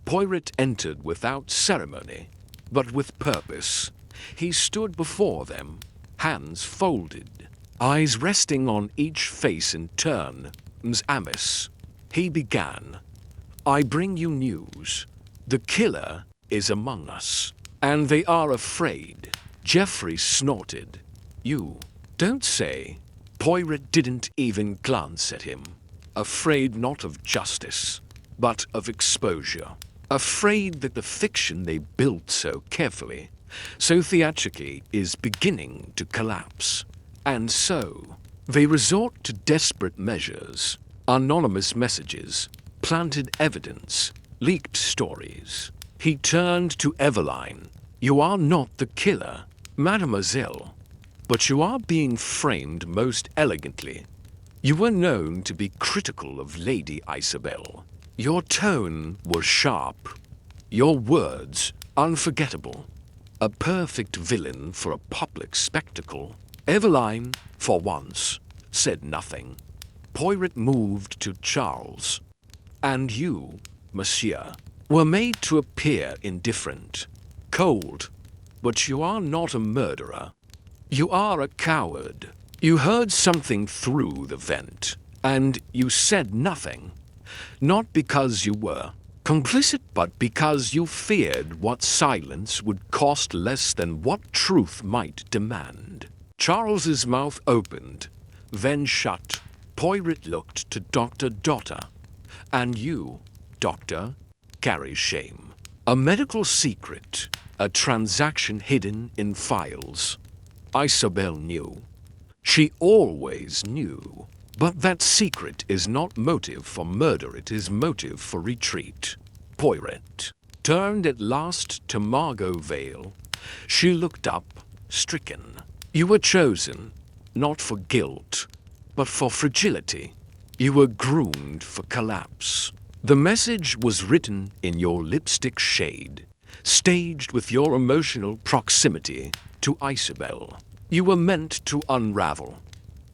Poirot entered without ceremony, but with purpose. He stood before them, hands folded, eyes resting on each face in turn. Ms. Amiss, he began. I bring you news. The killer is among us, and they are afraid. Geoffrey snorted. You don't say. Poirot didn't even glance at him. afraid not of justice, but of exposure. Afraid that the fiction they built so carefully, so theatrically, is beginning to collapse. And so, they resort to desperate measures, anonymous messages, planted evidence, leaked stories. He turned to Eveline. You are not the killer, mademoiselle, but you are being framed most elegantly. You were known to be critical of Lady Isabel. Your tone was sharp, your words unforgettable. A perfect villain for a public spectacle. Eveline, for once, said nothing. Poirot moved to Charles. And you, monsieur, were made to appear indifferent, cold, but you are not a murderer. You are a coward. You heard something through the vent, and you said nothing. Not because you were complicit, but because you feared what silence would cost less than what truth might demand. Charles's mouth opened, then shut. Poirot looked to Dr. Dotter. And you, Doctor, carry shame. A medical secret, a transaction hidden in files. Isabel knew. She always knew. But that secret is not motive for murder, it is motive for retreat. Poirot turned at last to Margot Vale. She looked up, stricken. You were chosen, not for guilt, but for fragility. You were groomed for collapse. The message was written in your lipstick shade, staged with your emotional proximity to Isabel. You were meant to unravel,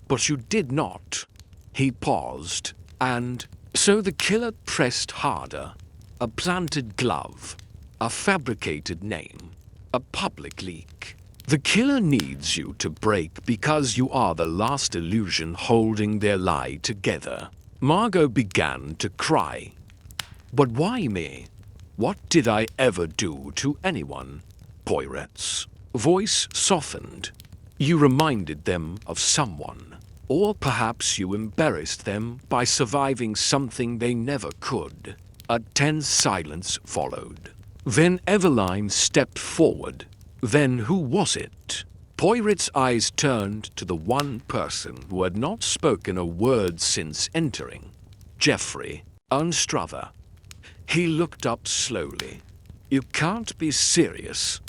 but you did not. He paused, and so the killer pressed harder. A planted glove, a fabricated name, a public leak. The killer needs you to break because you are the last illusion holding their lie together. Margot began to cry. But why me? What did I ever do to anyone? Poirot's voice softened. You reminded them of someone. Or perhaps you embarrassed them by surviving something they never could. A tense silence followed. Then Eveline stepped forward. Then who was it? Poirot's eyes turned to the one person who had not spoken a word since entering. Geoffrey Anstruther. He looked up slowly. You can't be serious.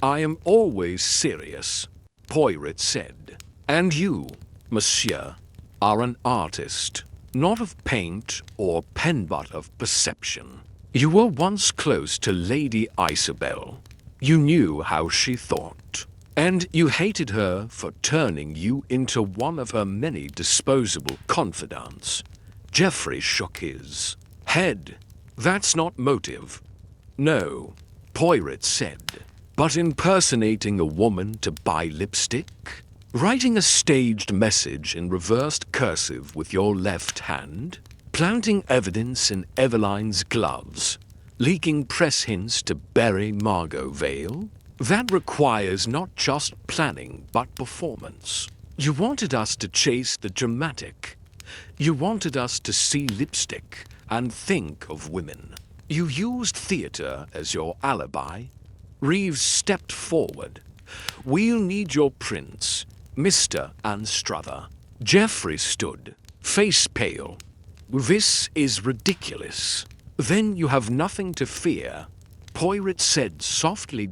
I am always serious, Poirot said. And you, monsieur, are an artist, not of paint or pen but of perception. You were once close to Lady Isabel. You knew how she thought, and you hated her for turning you into one of her many disposable confidants. Geoffrey shook his head. That's not motive. No, Poirot said. But impersonating a woman to buy lipstick? Writing a staged message in reversed cursive with your left hand? Planting evidence in Eveline's gloves? Leaking press hints to bury Margot Vale? That requires not just planning, but performance. You wanted us to chase the dramatic. You wanted us to see lipstick and think of women. You used theater as your alibi. Reeves stepped forward. We'll need your prints, Mr. Anstruther. Geoffrey stood, face pale. This is ridiculous. Then you have nothing to fear, Poirot said softly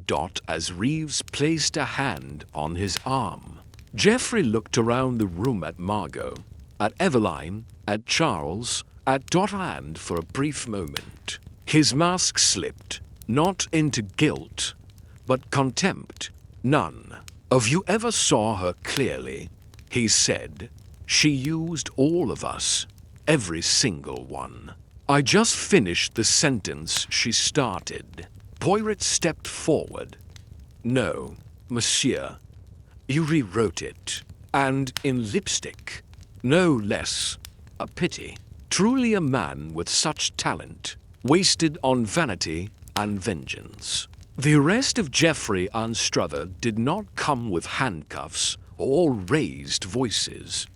as Reeves placed a hand on his arm. Geoffrey looked around the room at Margot, at Eveline, at Charles, at Dotter, and for a brief moment his mask slipped, not into guilt, but contempt. None of you ever saw her clearly, he said. She used all of us, every single one. I just finished the sentence she started. Poirot stepped forward. No, monsieur, you rewrote it, and in lipstick, no less. A pity. Truly a man with such talent, wasted on vanity and vengeance. The arrest of Geoffrey Anstruther did not come with handcuffs or raised voices.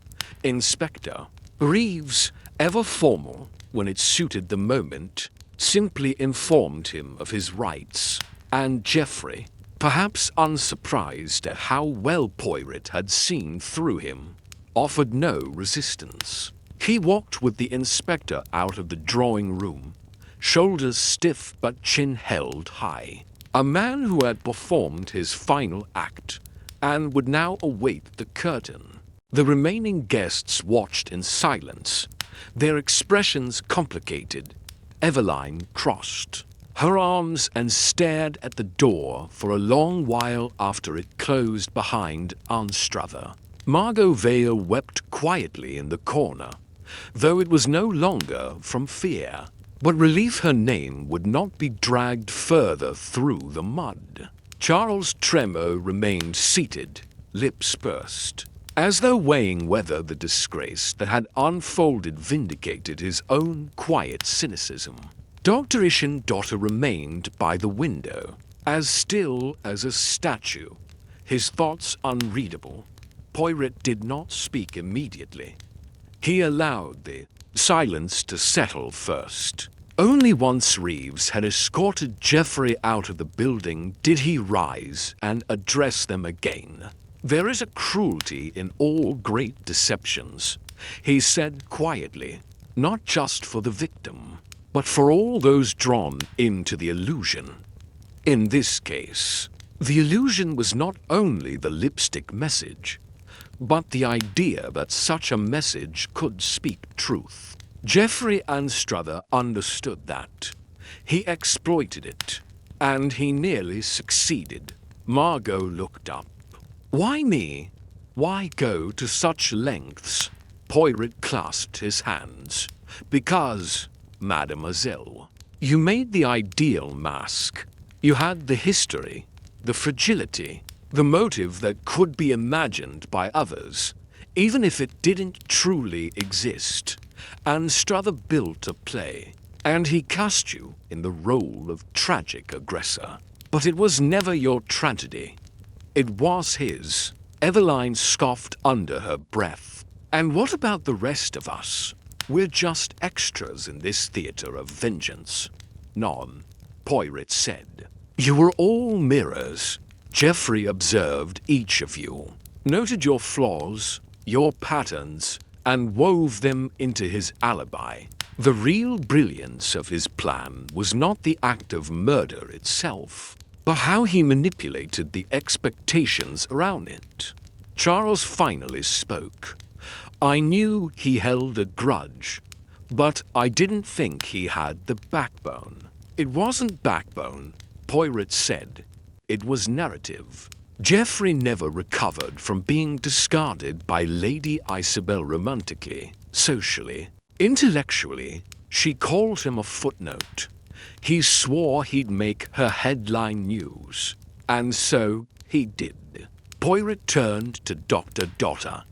Inspector Reeves ever formal when it suited the moment, simply informed him of his rights, and Geoffrey, perhaps unsurprised at how well Poirot had seen through him, offered no resistance. He walked with the inspector out of the drawing room, shoulders stiff but chin held high. A man who had performed his final act and would now await the curtain. The remaining guests watched in silence, their expressions complicated. Eveline crossed her arms and stared at the door for a long while after it closed behind Anstruther. Margot Vale wept quietly in the corner, though it was no longer from fear, but relief her name would not be dragged further through the mud. Charles Tremo remained seated, lips pursed, as though weighing whether the disgrace that had unfolded vindicated his own quiet cynicism. Dr. Ishindotter remained by the window, as still as a statue, his thoughts unreadable. Poirot did not speak immediately. He allowed the silence to settle first. Only once Reeves had escorted Geoffrey out of the building did he rise and address them again. "There is a cruelty in all great deceptions," he said quietly, "not just for the victim, but for all those drawn into the illusion. In this case, the illusion was not only the lipstick message, but the idea that such a message could speak truth. Geoffrey Anstruther understood that. He exploited it, and he nearly succeeded." Margot looked up. "Why me? Why go to such lengths?" Poirot clasped his hands. "Because, mademoiselle, you made the ideal mask. You had the history, the fragility, the motive that could be imagined by others, even if it didn't truly exist. Anstruther built a play, and he cast you in the role of tragic aggressor. But it was never your tragedy. It was his." Eveline scoffed under her breath. "And what about the rest of us? We're just extras in this theater of vengeance." "None," Poirot said. "You were all mirrors." Geoffrey observed each of you, noted your flaws, your patterns, and wove them into his alibi. The real brilliance of his plan was not the act of murder itself, but how he manipulated the expectations around it. Charles finally spoke. "I knew he held a grudge, but I didn't think he had the backbone." "It wasn't backbone," Poirot said. "It was narrative." Geoffrey never recovered from being discarded by Lady Isabel romantically, socially. Intellectually, she called him a footnote. He swore he'd make her headline news, and so he did. Poirot turned to Dr. Dotter.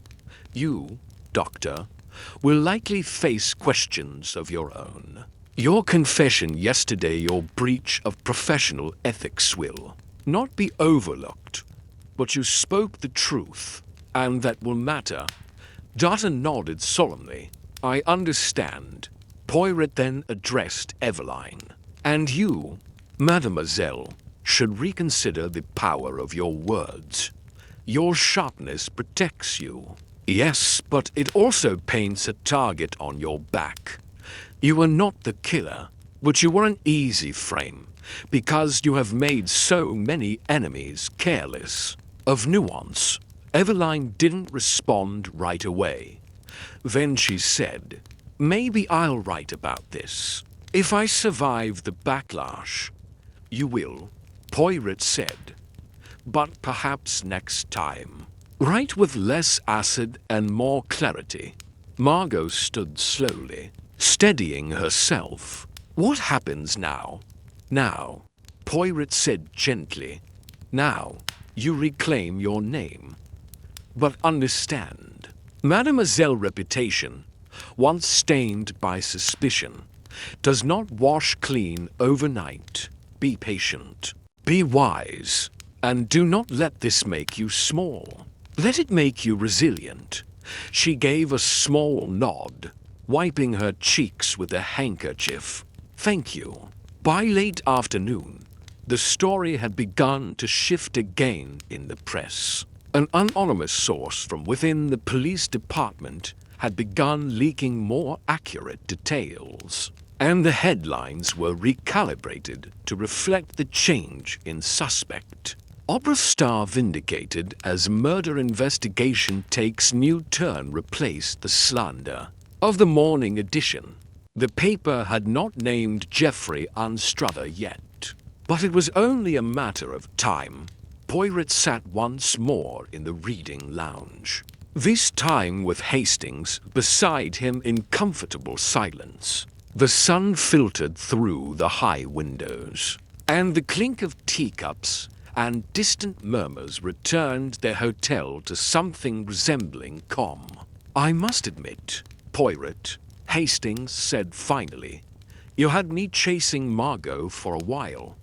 "You, Doctor, will likely face questions of your own. Your confession yesterday, your breach of professional ethics will not be overlooked, but you spoke the truth, and that will matter." Dotter nodded solemnly. "I understand." Poirot then addressed Eveline. "And you, mademoiselle, should reconsider the power of your words. Your sharpness protects you. Yes, but it also paints a target on your back. You are not the killer, but you were an easy frame, because you have made so many enemies careless of nuance." Eveline didn't respond right away. Then she said, "Maybe I'll write about this. If I survive the backlash." "You will," Poirot said. "But perhaps next time. Write with less acid and more clarity." Margot stood slowly, steadying herself. "What happens now?" "Now," Poirot said gently. "Now, you reclaim your name. But understand, Mademoiselle's reputation, once stained by suspicion, does not wash clean overnight. Be patient, be wise, and do not let this make you small. Let it make you resilient." She gave a small nod. wiping her cheeks with a handkerchief. "Thank you." By late afternoon, the story had begun to shift again in the press. An anonymous source from within the police department had begun leaking more accurate details, and the headlines were recalibrated to reflect the change in suspect. Opera star vindicated as murder investigation takes new turn replaced the slander of the morning edition. The paper had not named Geoffrey Anstruther yet, but it was only a matter of time. Poirot sat once more in the reading lounge, this time with Hastings beside him in comfortable silence. The sun filtered through the high windows, and the clink of teacups and distant murmurs returned their hotel to something resembling calm. "I must admit, Poirot," Hastings said finally, "you had me chasing Margot for a while.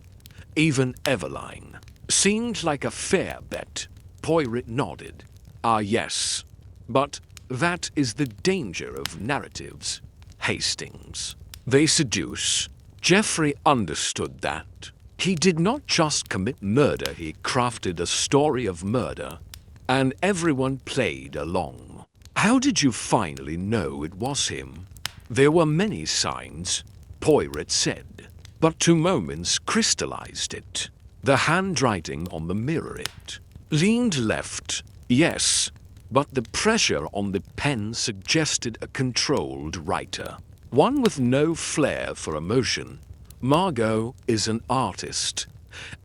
Even Eveline seemed like a fair bet." Poirot nodded. "Ah, yes. But that is the danger of narratives, Hastings. They seduce." Geoffrey understood that. He did not just commit murder, he crafted a story of murder, and everyone played along. "How did you finally know it was him?" "There were many signs," Poirot said, "but 2 moments crystallized it. The handwriting on the mirror, it leaned left, yes, but the pressure on the pen suggested a controlled writer, one with no flair for emotion. Margot is an artist.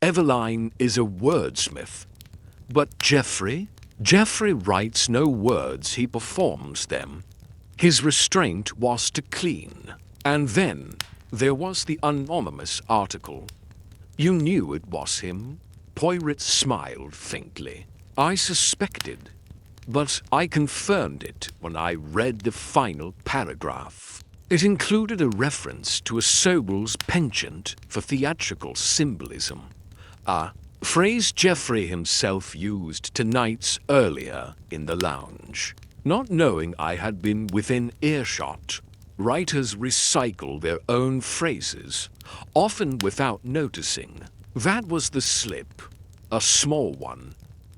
Eveline is a wordsmith. But Geoffrey? Geoffrey writes no words, he performs them. His restraint was to clean. And then there was the anonymous article. You knew it was him?" Poirot smiled faintly. "I suspected, but I confirmed it when I read the final paragraph. It included a reference to a Sobel's penchant for theatrical symbolism, a phrase Geoffrey himself used to nights earlier in the lounge. Not knowing I had been within earshot, writers recycle their own phrases, often without noticing. That was the slip, a small one,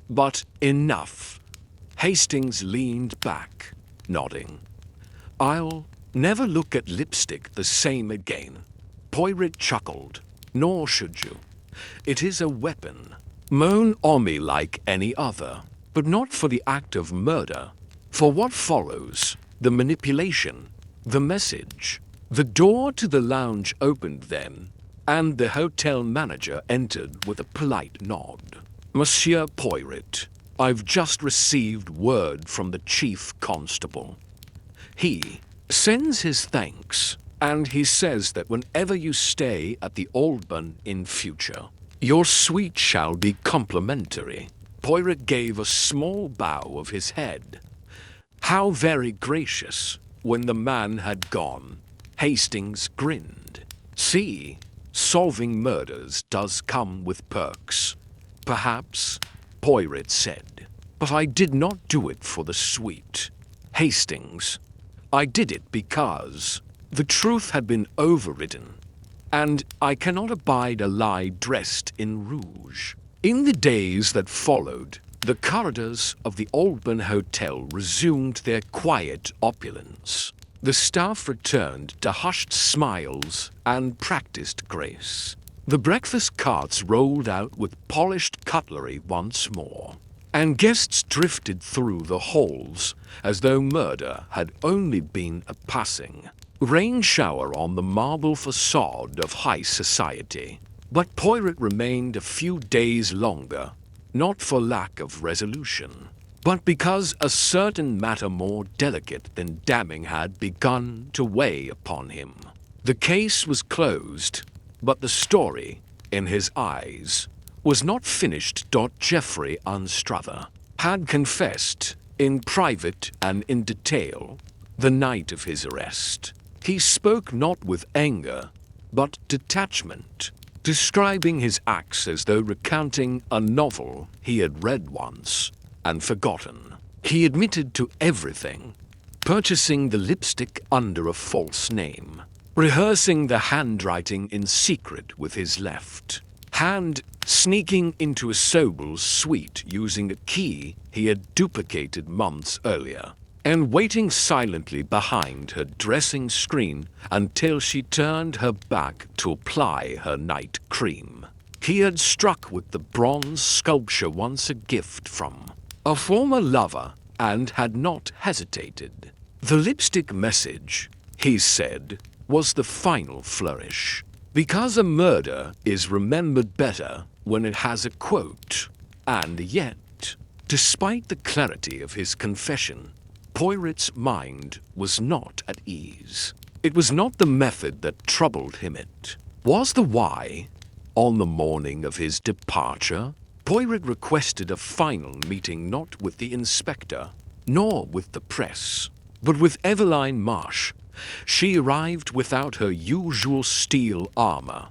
but enough." Hastings leaned back, nodding. "I'll never look at lipstick the same again." Poirot chuckled. "Nor should you. It is a weapon. Mon ami like any other, but not for the act of murder. For what follows, the manipulation, the message." The door to the lounge opened then, and the hotel manager entered with a polite nod. "Monsieur Poirot, I've just received word from the chief constable. He sends his thanks, and he says that whenever you stay at the Aldburn in future, your suite shall be complimentary." Poirot gave a small bow of his head. How very gracious. When the man had gone, Hastings grinned. "See, solving murders does come with perks." "Perhaps," Poirot said, "but I did not do it for the suite, Hastings. I did it because the truth had been overridden, and I cannot abide a lie dressed in rouge." In the days that followed, the corridors of the Aldburn Hotel resumed their quiet opulence. The staff returned to hushed smiles and practiced grace. The breakfast carts rolled out with polished cutlery once more, and guests drifted through the halls as though murder had only been a passing rain shower on the marble facade of high society. But Poirot remained a few days longer, not for lack of resolution, but because a certain matter more delicate than damning had begun to weigh upon him. The case was closed, but the story, in his eyes, was not finished. Geoffrey Anstruther had confessed, in private and in detail, the night of his arrest. He spoke not with anger, but detachment, describing his acts as though recounting a novel he had read once and forgotten. He admitted to everything, purchasing the lipstick under a false name, rehearsing the handwriting in secret with his left hand, sneaking into a Sobel's suite using a key he had duplicated months earlier, and waiting silently behind her dressing screen until she turned her back to apply her night cream. He had struck with the bronze sculpture once a gift from a former lover and had not hesitated. The lipstick message, he said, was the final flourish. Because a murder is remembered better when it has a quote. And yet, despite the clarity of his confession, Poirot's mind was not at ease. It was not the method that troubled him, it was the why. On the morning of his departure, Poirot requested a final meeting not with the inspector, nor with the press, but with Eveline Marsh. She arrived without her usual steel armor.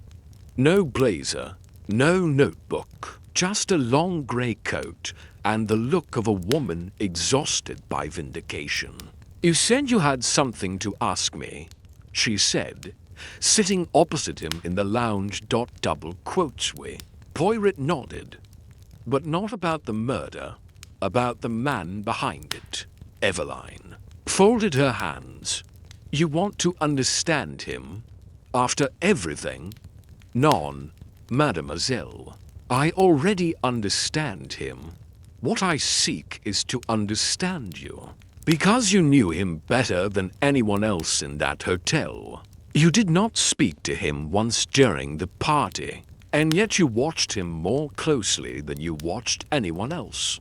No blazer, no notebook, just a long grey coat and the look of a woman exhausted by vindication. "You said you had something to ask me," she said, sitting opposite him in the lounge. Double quotes we. Poirot nodded. "But not about the murder, about the man behind it." Eveline folded her hands. "You want to understand him? After everything?" "Non, mademoiselle. I already understand him. What I seek is to understand you. Because you knew him better than anyone else in that hotel. You did not speak to him once during the party, and yet you watched him more closely than you watched anyone else.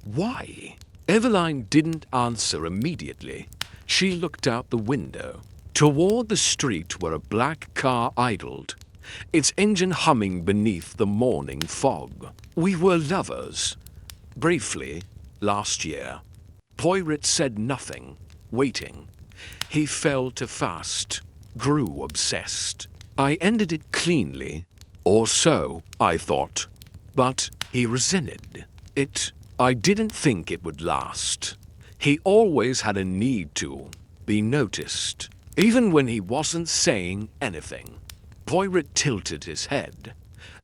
Why?" Eveline didn't answer immediately. She looked out the window, toward the street where a black car idled, its engine humming beneath the morning fog. "We were lovers, briefly, last year." Poirot said nothing, waiting. He fell to fast, grew obsessed. "I ended it cleanly, or so I thought, but he resented it. I didn't think it would last. He always had a need to be noticed, even when he wasn't saying anything." Poirot tilted his head.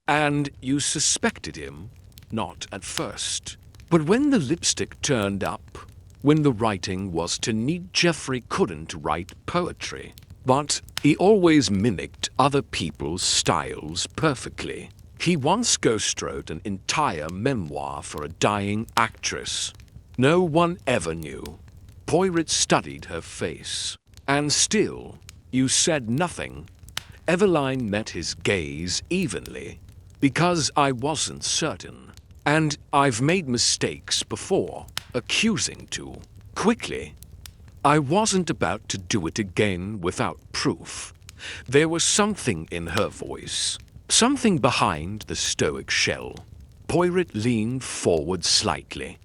"And you suspected him? Not at first. But when the lipstick turned up, when the writing was to need, Geoffrey couldn't write poetry. But he always mimicked other people's styles perfectly. He once ghostwrote an entire memoir for a dying actress. No one ever knew." Poirot studied her face. "And still, you said nothing." Eveline met his gaze evenly. "Because I wasn't certain. And I've made mistakes before, accusing too quickly. I wasn't about to do it again without proof." There was something in her voice, something behind the stoic shell. Poirot leaned forward slightly.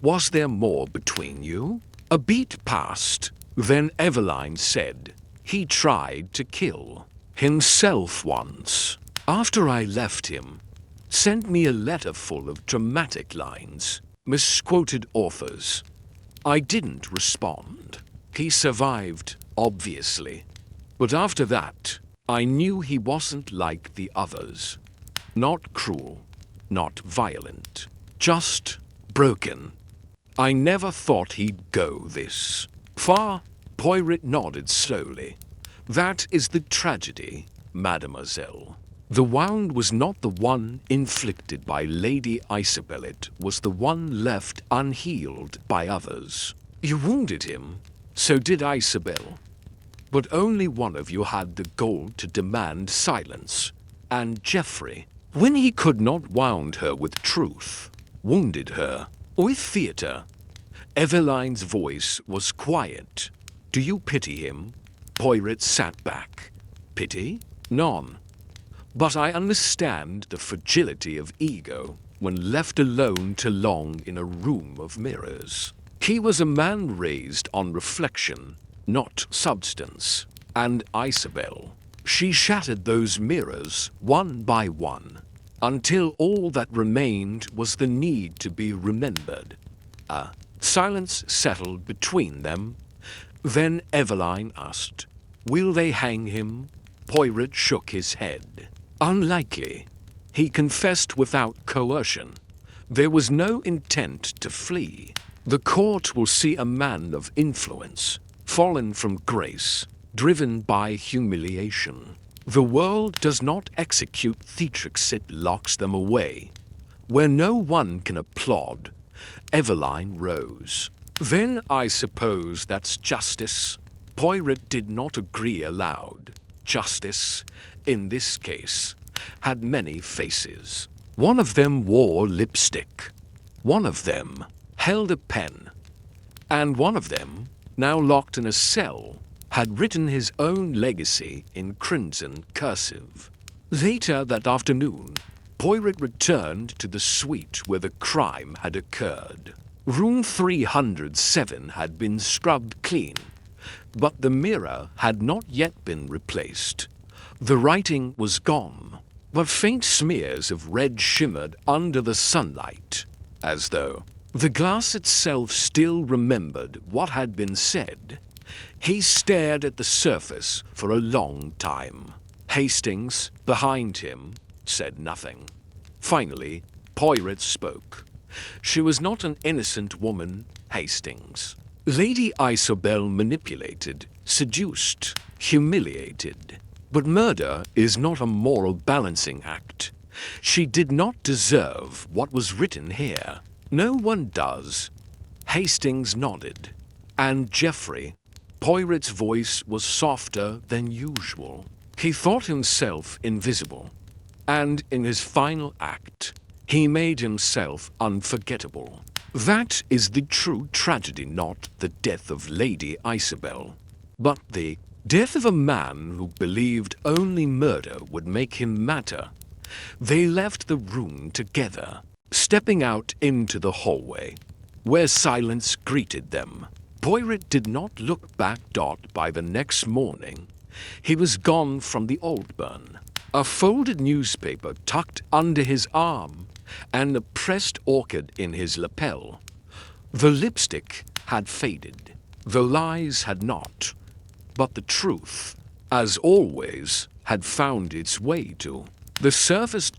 "Was there more between you?" A beat passed. Then Eveline said, "He tried to kill himself once. After I left him, sent me a letter full of dramatic lines, misquoted authors. I didn't respond. He survived, obviously. But after that, I knew he wasn't like the others. Not cruel, not violent, just broken. I never thought he'd go this far." Poirot nodded slowly. "That is the tragedy, mademoiselle. The wound was not the one inflicted by Lady Isabel, it was the one left unhealed by others. You wounded him, so did Isabel. But only one of you had the gall to demand silence, and Geoffrey, when he could not wound her with truth, wounded her with theatre." Eveline's voice was quiet. "Do you pity him?" Poirot sat back. "Pity? None. But I understand the fragility of ego when left alone too long in a room of mirrors. He was a man raised on reflection, not substance. And Isabel, she shattered those mirrors one by one, until all that remained was the need to be remembered." A silence settled between them. Then Eveline asked, "Will they hang him?" Poirot shook his head. "Unlikely." He confessed without coercion. There was no intent to flee. The court will see a man of influence, fallen from grace, driven by humiliation. The world does not execute theatrics, it locks them away. Where no one can applaud, Eveline rose. "Then I suppose that's justice." Poirot did not agree aloud. Justice, in this case, had many faces. One of them wore lipstick. One of them held a pen. And one of them, now locked in a cell, had written his own legacy in crimson cursive. Later that afternoon, Poirot returned to the suite where the crime had occurred. Room 307 had been scrubbed clean, but the mirror had not yet been replaced. The writing was gone, but faint smears of red shimmered under the sunlight, as though the glass itself still remembered what had been said. He stared at the surface for a long time. Hastings, behind him, said nothing. Finally, Poirot spoke. She was not an innocent woman, Hastings. Lady Isobel manipulated, seduced, humiliated. But murder is not a moral balancing act. She did not deserve what was written here. No one does. Hastings nodded. And Geoffrey, Poirot's voice was softer than usual. He thought himself invisible. And in his final act, he made himself unforgettable. That is the true tragedy, not the death of Lady Isobel, but the death of a man who believed only murder would make him matter. They left the room together, stepping out into the hallway, where silence greeted them. Poirot did not look back. By the next morning, he was gone from the Aldburn, a folded newspaper tucked under his arm and a pressed orchid in his lapel. The lipstick had faded, the lies had not, but the truth, as always, had found its way to the surface.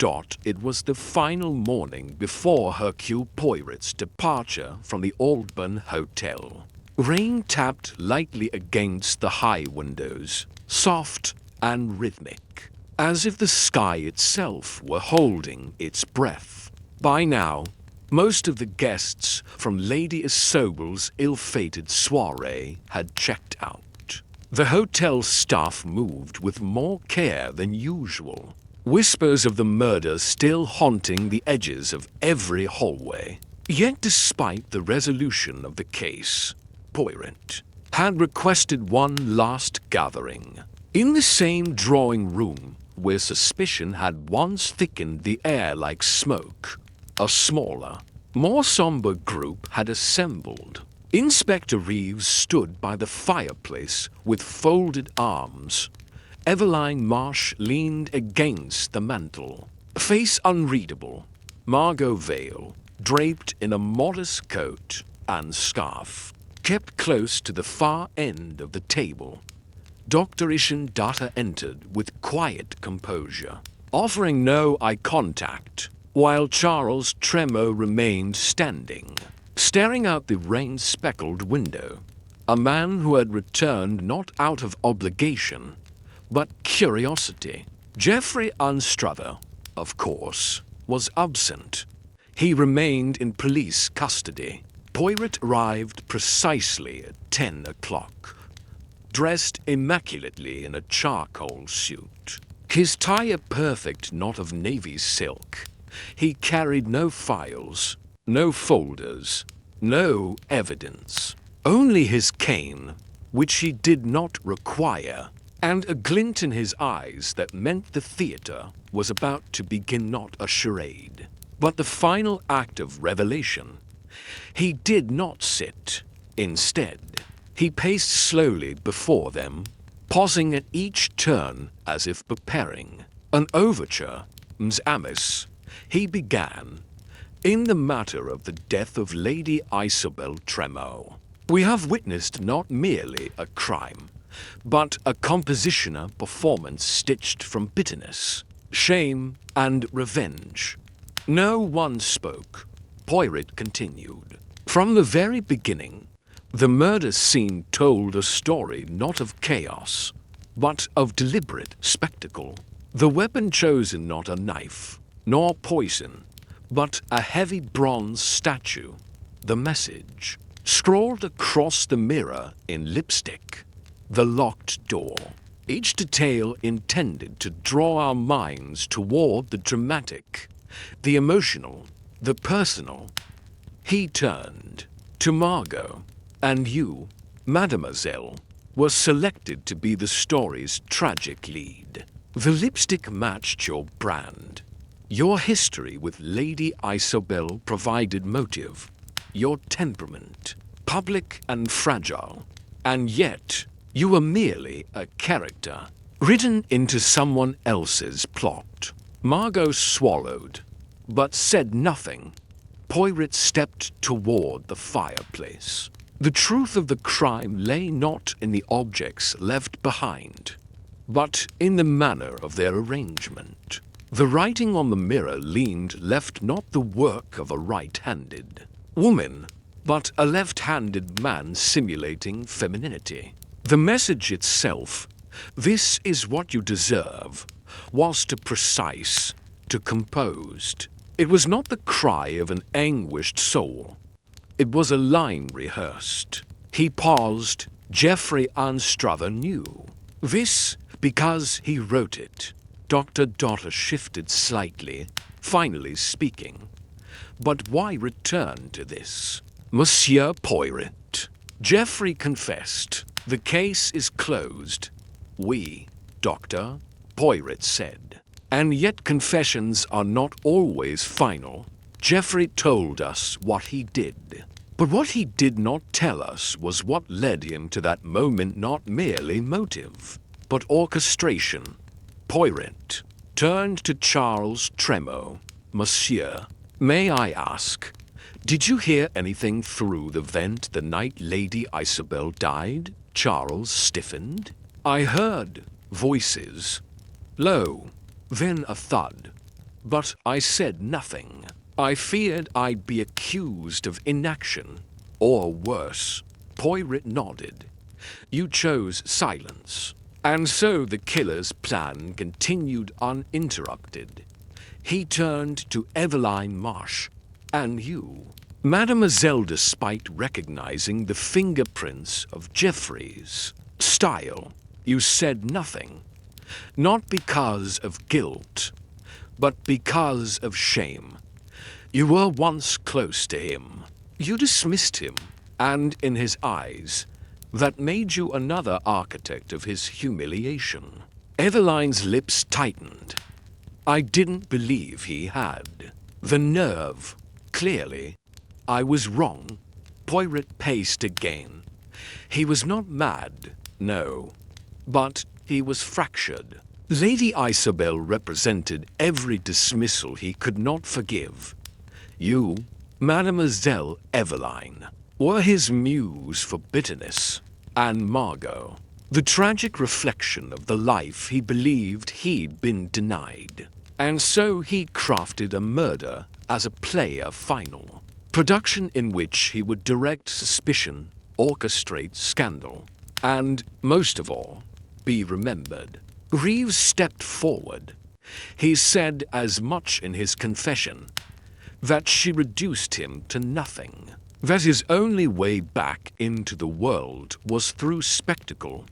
It was the final morning before Hercule Poirot's departure from the Aldburn Hotel. Rain tapped lightly against the high windows, soft and rhythmic, as if the sky itself were holding its breath. By now, most of the guests from Lady Isobel's ill-fated soiree had checked out. The hotel staff moved with more care than usual, whispers of the murder still haunting the edges of every hallway. Yet despite the resolution of the case, Poirot had requested one last gathering. In the same drawing room where suspicion had once thickened the air like smoke, a smaller, more somber group had assembled. Inspector Reeves stood by the fireplace with folded arms. Eveline Marsh leaned against the mantel, face unreadable. Margot Vale, draped in a modest coat and scarf, kept close to the far end of the table. Dr. Ishandata entered with quiet composure, offering no eye contact, while Charles Tremo remained standing, staring out the rain-speckled window. A man who had returned not out of obligation, but curiosity. Geoffrey Anstruther, of course, was absent. He remained in police custody. Poirot arrived precisely at 10 o'clock, dressed immaculately in a charcoal suit. His tie a perfect knot of navy silk. He carried no files, no folders, no evidence. Only his cane, which he did not require, and a glint in his eyes that meant the theatre was about to begin, not a charade, but the final act of revelation. He did not sit. Instead, he paced slowly before them, pausing at each turn as if preparing an overture. Ms. Amice, he began, in the matter of the death of Lady Isobel Tremo, We have witnessed not merely a crime, but a compositional performance stitched from bitterness, shame, and revenge. No one spoke. Poirot continued. From the very beginning, the murder scene told a story not of chaos, but of deliberate spectacle. The weapon chosen not a knife, nor poison, but a heavy bronze statue. The message, scrawled across the mirror in lipstick. The locked door. Each detail intended to draw our minds toward the dramatic, the emotional, the personal. He turned to Margot, and you, Mademoiselle, were selected to be the story's tragic lead. The lipstick matched your brand. Your history with Lady Isobel provided motive. Your temperament, public and fragile. And yet, you were merely a character, written into someone else's plot. Margot swallowed, but said nothing. Poirot stepped toward the fireplace. The truth of the crime lay not in the objects left behind, but in the manner of their arrangement. The writing on the mirror leaned left not the work of a right-handed woman, but a left-handed man simulating femininity. The message itself, "This is what you deserve," was too precise, too composed. It was not the cry of an anguished soul. It was a line rehearsed. He paused. Geoffrey Anstruther knew. This because he wrote it. Dr. Dotter shifted slightly, finally speaking. But why return to this? Monsieur Poirot. Geoffrey confessed. The case is closed. We, Doctor, Poirot said. And yet confessions are not always final. Geoffrey told us what he did. But what he did not tell us was what led him to that moment, not merely motive, but orchestration. Poirot turned to Charles Tremo. Monsieur, may I ask, did you hear anything through the vent the night Lady Isobel died? Charles stiffened. I heard voices. Low, then a thud. But I said nothing. I feared I'd be accused of inaction, or worse. Poirot nodded. You chose silence. And so the killer's plan continued uninterrupted. He turned to Eveline Marsh, and you, Mademoiselle, despite recognizing the fingerprints of Geoffrey's style, you said nothing. Not because of guilt, but because of shame. You were once close to him. You dismissed him, and in his eyes, that made you another architect of his humiliation. Eveline's lips tightened. I didn't believe he had. The nerve. Clearly, I was wrong. Poirot paced again. He was not mad, no, but he was fractured. Lady Isobel represented every dismissal he could not forgive. You, Mademoiselle Eveline, were his muse for bitterness, and Margot, the tragic reflection of the life he believed he'd been denied. And so he crafted a murder as a player final, production in which he would direct suspicion, orchestrate scandal, and, most of all, be remembered. Reeves stepped forward. He said as much in his confession, that she reduced him to nothing, that his only way back into the world was through spectacle.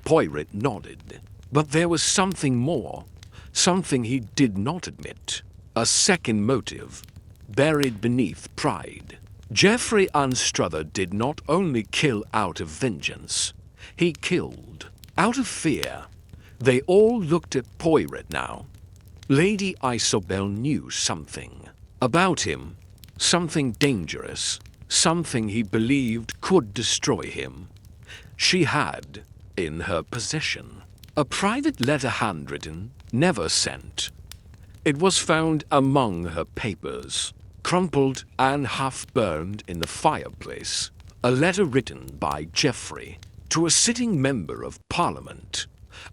Poirot nodded. But there was something more, something he did not admit, a second motive, buried beneath pride. Geoffrey Anstruther did not only kill out of vengeance, he killed out of fear. They all looked at Poirot now. Lady Isobel knew something about him, something dangerous, something he believed could destroy him. She had, in her possession, a private letter handwritten, never sent. It was found among her papers, crumpled and half-burned in the fireplace. A letter written by Geoffrey to a sitting member of Parliament.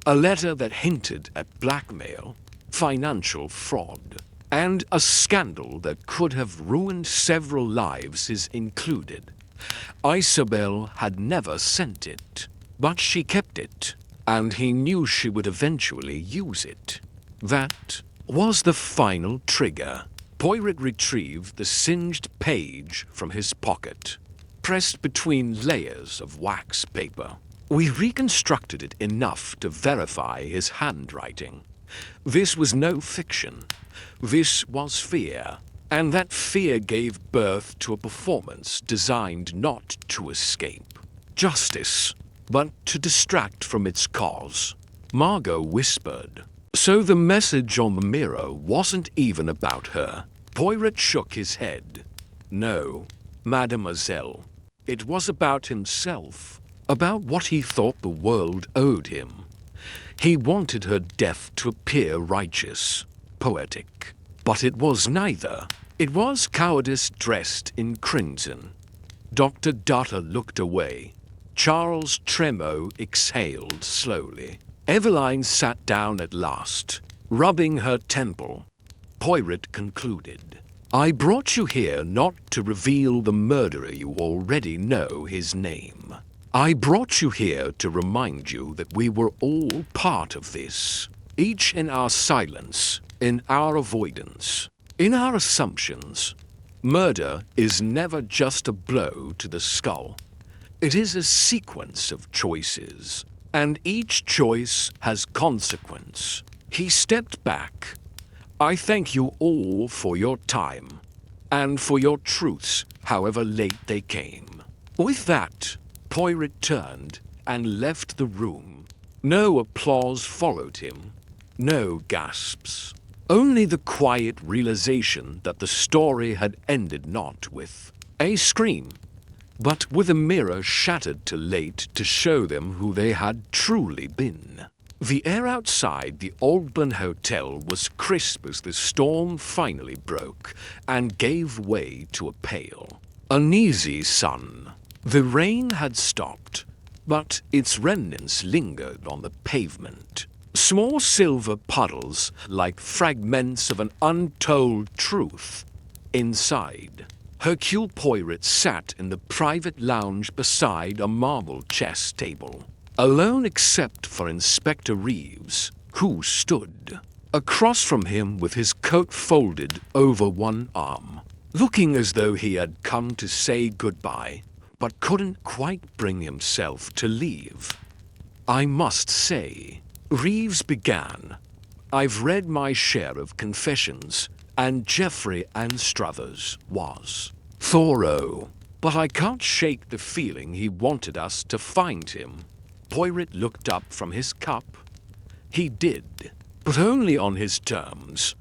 A letter that hinted at blackmail, financial fraud, and a scandal that could have ruined several lives is included. Isabel had never sent it, but she kept it, and he knew she would eventually use it. That was the final trigger. Poirot retrieved the singed page from his pocket, pressed between layers of wax paper. We reconstructed it enough to verify his handwriting. This was no fiction. This was fear, and that fear gave birth to a performance designed not to escape justice, but to distract from its cause. Margot whispered, "So the message on the mirror wasn't even about her." Poirot shook his head. "No, mademoiselle. It was about himself, about what he thought the world owed him. He wanted her death to appear righteous, poetic. But it was neither. It was cowardice dressed in crimson." Dr. Dutter looked away. Charles Tremo exhaled slowly. Eveline sat down at last, rubbing her temple. Poirot concluded, "I brought you here not to reveal the murderer. You already know his name. I brought you here to remind you that we were all part of this, each in our silence, in our avoidance, in our assumptions. Murder is never just a blow to the skull. It is a sequence of choices, and each choice has consequence." He stepped back. "I thank you all for your time, and for your truths, however late they came." With that, Poirot turned and left the room. No applause followed him, no gasps. Only the quiet realization that the story had ended not with a scream, but with a mirror shattered too late to show them who they had truly been. The air outside the Aldburn Hotel was crisp as the storm finally broke and gave way to a pale, uneasy sun. The rain had stopped, but its remnants lingered on the pavement. Small silver puddles, like fragments of an untold truth. Inside, Hercule Poirot sat in the private lounge beside a marble chess table, alone except for Inspector Reeves, who stood across from him with his coat folded over one arm, looking as though he had come to say goodbye, but couldn't quite bring himself to leave. "I must say," Reeves began, "I've read my share of confessions, and Geoffrey Anstruthers was thorough, but I can't shake the feeling he wanted us to find him." Poirot looked up from his cup. He did, but only on his terms,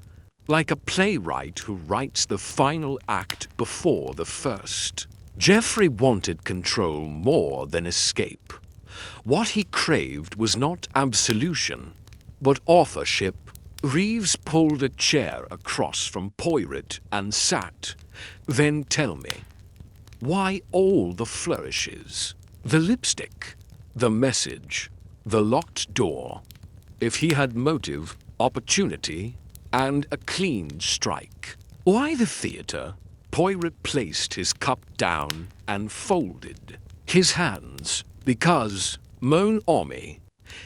like a playwright who writes the final act before the first. Geoffrey wanted control more than escape. What he craved was not absolution, but authorship. Reeves pulled a chair across from Poirot and sat. "Then tell me, why all the flourishes? The lipstick, the message, the locked door. If he had motive, opportunity, and a clean strike, why the theatre?" Poirot placed his cup down and folded his hands, because, mon ami,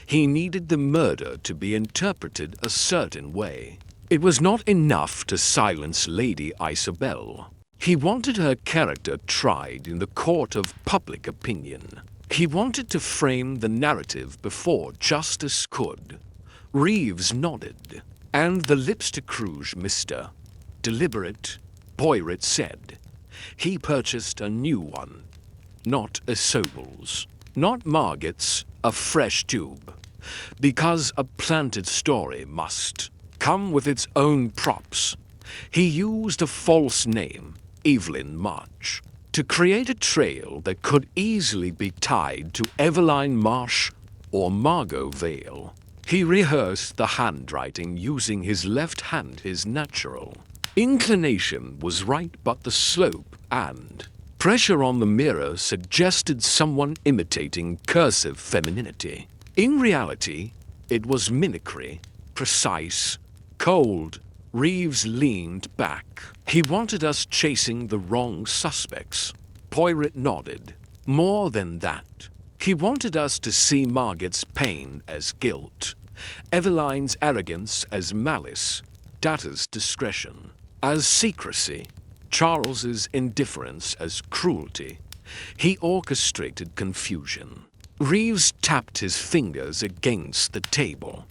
he needed the murder to be interpreted a certain way. It was not enough to silence Lady Isabel. He wanted her character tried in the court of public opinion. He wanted to frame the narrative before justice could. Reeves nodded, and the lipstick rouge, Mr. Deliberate, Poirot said. He purchased a new one, not a Sobel's, not Margot's, a fresh tube, because a planted story must come with its own props. He used a false name, Evelyn March, to create a trail that could easily be tied to Eveline Marsh or Margot Vale. He rehearsed the handwriting using his left hand, his natural inclination was right, but the slope and Pressure on the mirror suggested someone imitating cursive femininity. In reality, it was mimicry, precise, cold. Reeves leaned back. He wanted us chasing the wrong suspects. Poirot nodded. More than that, he wanted us to see Margaret's pain as guilt, Eveline's arrogance as malice, Data's discretion as secrecy, Charles's indifference as cruelty. He orchestrated confusion. Reeves tapped his fingers against the table.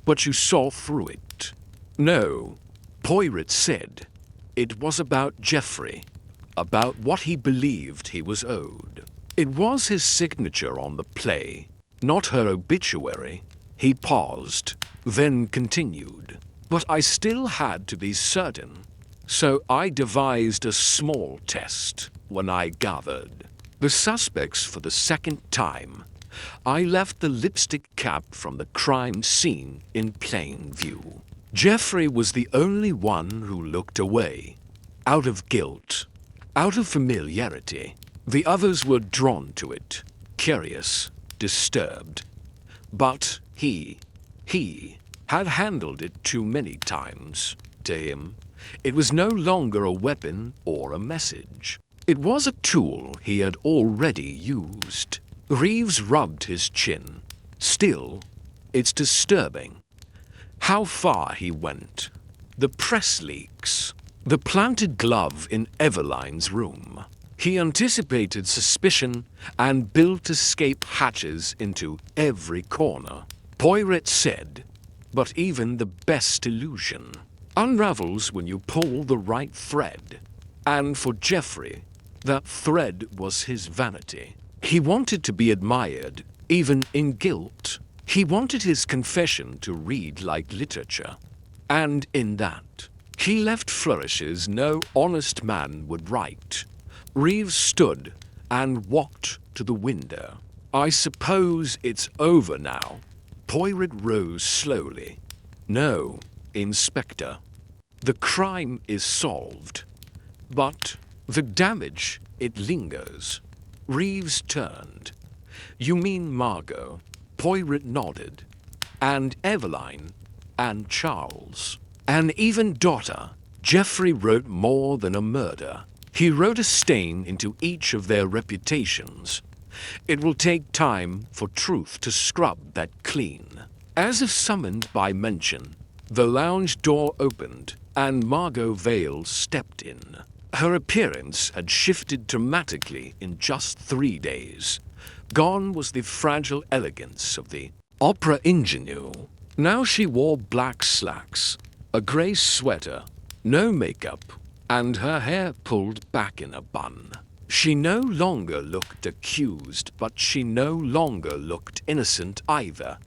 But you saw through it. No, Poirot said. It was about Geoffrey, about what he believed he was owed. It was his signature on the play, not her obituary. He paused, then continued. But I still had to be certain. So I devised a small test when I gathered the suspects for the second time. I left the lipstick cap from the crime scene in plain view. Geoffrey was the only one who looked away, out of guilt, out of familiarity. The others were drawn to it, curious, disturbed. But he had handled it too many times. To him, it was no longer a weapon or a message. It was a tool he had already used. Reeves rubbed his chin. Still, it's disturbing how far he went. The press leaks, the planted glove in Eveline's room. He anticipated suspicion and built escape hatches into every corner. Poirot said, but even the best illusion unravels when you pull the right thread. And for Geoffrey, that thread was his vanity. He wanted to be admired, even in guilt. He wanted his confession to read like literature. And in that, he left flourishes no honest man would write. Reeves stood and walked to the window. I suppose it's over now. Poirot rose slowly. No, Inspector. The crime is solved. But the damage, it lingers. Reeves turned. You mean Margot? Poirot nodded. And Eveline. And Charles. And even daughter. Geoffrey wrote more than a murder. He wrote a stain into each of their reputations. It will take time for truth to scrub that clean. As if summoned by mention, the lounge door opened, and Margot Vale stepped in. Her appearance had shifted dramatically in just 3 days. Gone was the fragile elegance of the opera ingenue. Now she wore black slacks, a grey sweater, no makeup, and her hair pulled back in a bun. She no longer looked accused, but she no longer looked innocent either.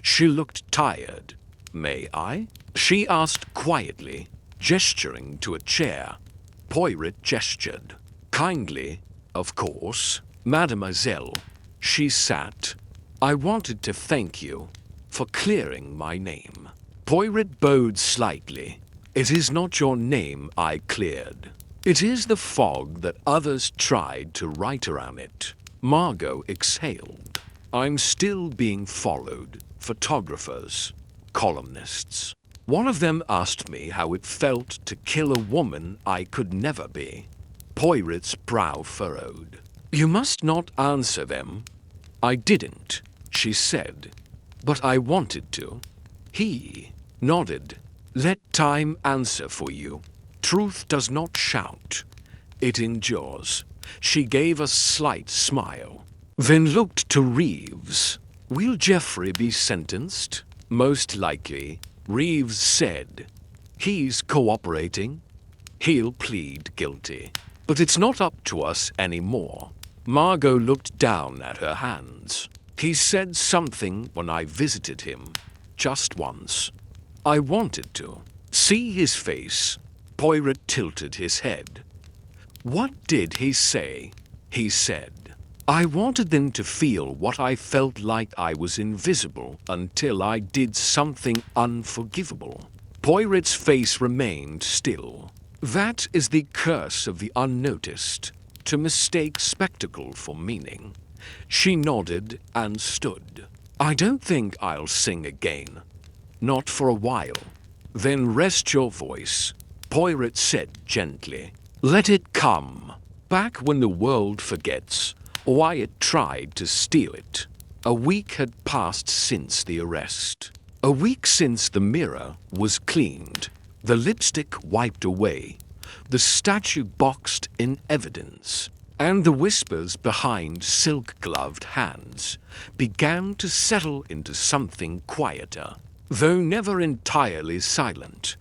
She looked tired. May I? She asked quietly, gesturing to a chair. Poirot gestured. Kindly, of course. Mademoiselle. She sat. I wanted to thank you for clearing my name. Poirot bowed slightly. It is not your name I cleared. It is the fog that others tried to write around it. Margot exhaled. I'm still being followed. Photographers, columnists. One of them asked me how it felt to kill a woman I could never be. Poirot's brow furrowed. You must not answer them. I didn't, she said, but I wanted to. He nodded. Let time answer for you. Truth does not shout. It endures. She gave a slight smile, then looked to Reeves. Will Geoffrey be sentenced? Most likely, Reeves said. He's cooperating. He'll plead guilty. But it's not up to us anymore. Margot looked down at her hands. He said something when I visited him, just once. I wanted to see his face. Poirot tilted his head. What did he say? He said, I wanted them to feel what I felt like I was invisible until I did something unforgivable. Poirot's face remained still. That is the curse of the unnoticed. to mistake spectacle for meaning. She nodded and stood. "I don't think I'll sing again. Not for a while." "Then rest your voice," Poirot said gently. "Let it come. Back when the world forgets why it tried to steal it." A week had passed since the arrest. A week since the mirror was cleaned, the lipstick wiped away, the statue boxed in evidence, and the whispers behind silk-gloved hands began to settle into something quieter, though never entirely silent.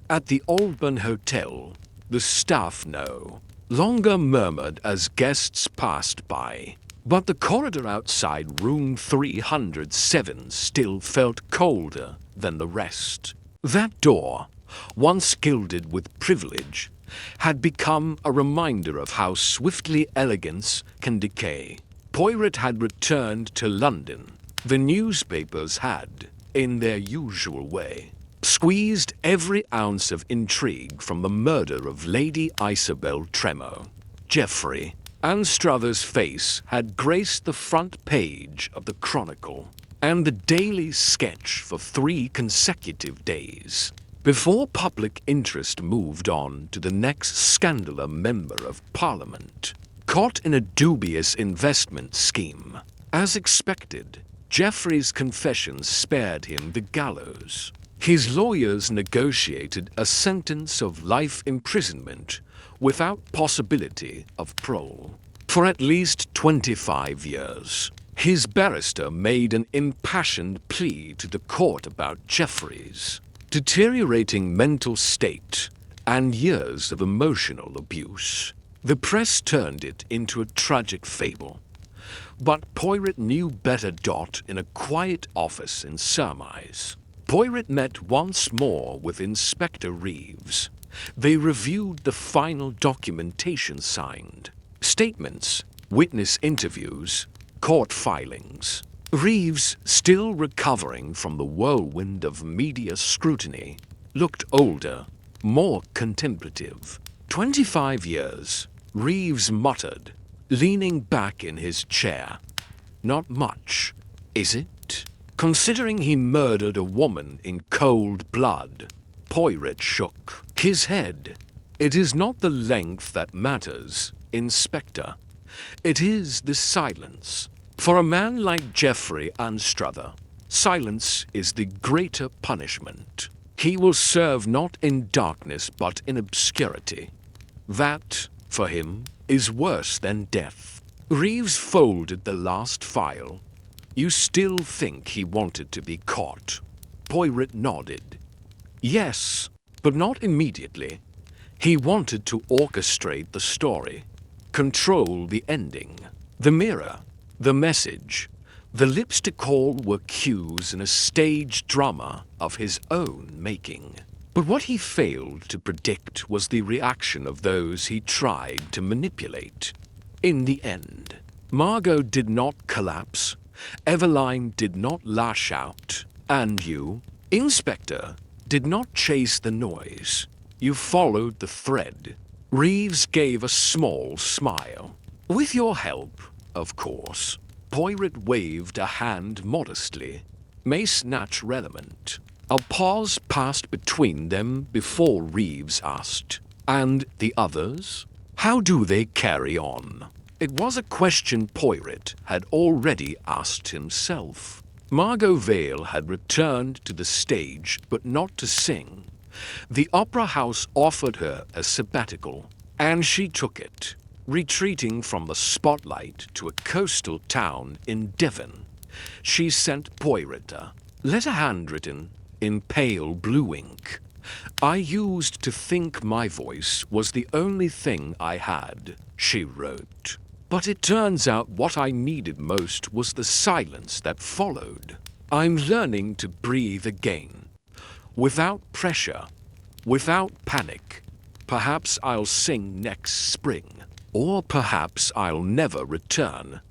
At the Aldburn Hotel, the staff no longer murmured as guests passed by, but the corridor outside room 307 still felt colder than the rest. That door, once gilded with privilege, had become a reminder of how swiftly elegance can decay. Poirot had returned to London. The newspapers had, in their usual way, squeezed every ounce of intrigue from the murder of Lady Isabel Tremo. Geoffrey Anstruther's face had graced the front page of the Chronicle and the Daily Sketch for 3 consecutive days, before public interest moved on to the next scandaler Member of Parliament, caught in a dubious investment scheme. As expected, Geoffrey's confession spared him the gallows. His lawyers negotiated a sentence of life imprisonment without possibility of parole for at least 25 years. His barrister made an impassioned plea to the court about Geoffrey's deteriorating mental state and years of emotional abuse. The press turned it into a tragic fable, but Poirot knew better. In a quiet office in Surmise, Poirot met once more with Inspector Reeves. They reviewed the final documentation signed, statements, witness interviews, court filings. Reeves, still recovering from the whirlwind of media scrutiny, looked older, more contemplative. 25 years, Reeves muttered, leaning back in his chair. "Not much, is it? Considering he murdered a woman in cold blood." Poirot shook his head. "It is not the length that matters, Inspector. It is the silence. For a man like Geoffrey Anstruther, silence is the greater punishment. He will serve not in darkness but in obscurity. That, for him, is worse than death." Reeves folded the last file. "You still think he wanted to be caught?" Poirot nodded. "Yes, but not immediately. He wanted to orchestrate the story, control the ending. The mirror, the message, the lipstick hall were cues in a stage drama of his own making. But what he failed to predict was the reaction of those he tried to manipulate. In the end, Margot did not collapse, Eveline did not lash out, and you, Inspector, did not chase the noise. You followed the thread." Reeves gave a small smile. "With your help, of course." Poirot waved a hand modestly. "Mais naturellement." A pause passed between them before Reeves asked, "And the others? How do they carry on?" It was a question Poirot had already asked himself. Margot Vale had returned to the stage, but not to sing. The opera house offered her a sabbatical, and she took it, retreating from the spotlight to a coastal town in Devon. She sent Poirot a letter handwritten in pale blue ink. "I used to think my voice was the only thing I had," she wrote. "But it turns out what I needed most was the silence that followed. I'm learning to breathe again, without pressure, without panic. Perhaps I'll sing next spring, or perhaps I'll never return.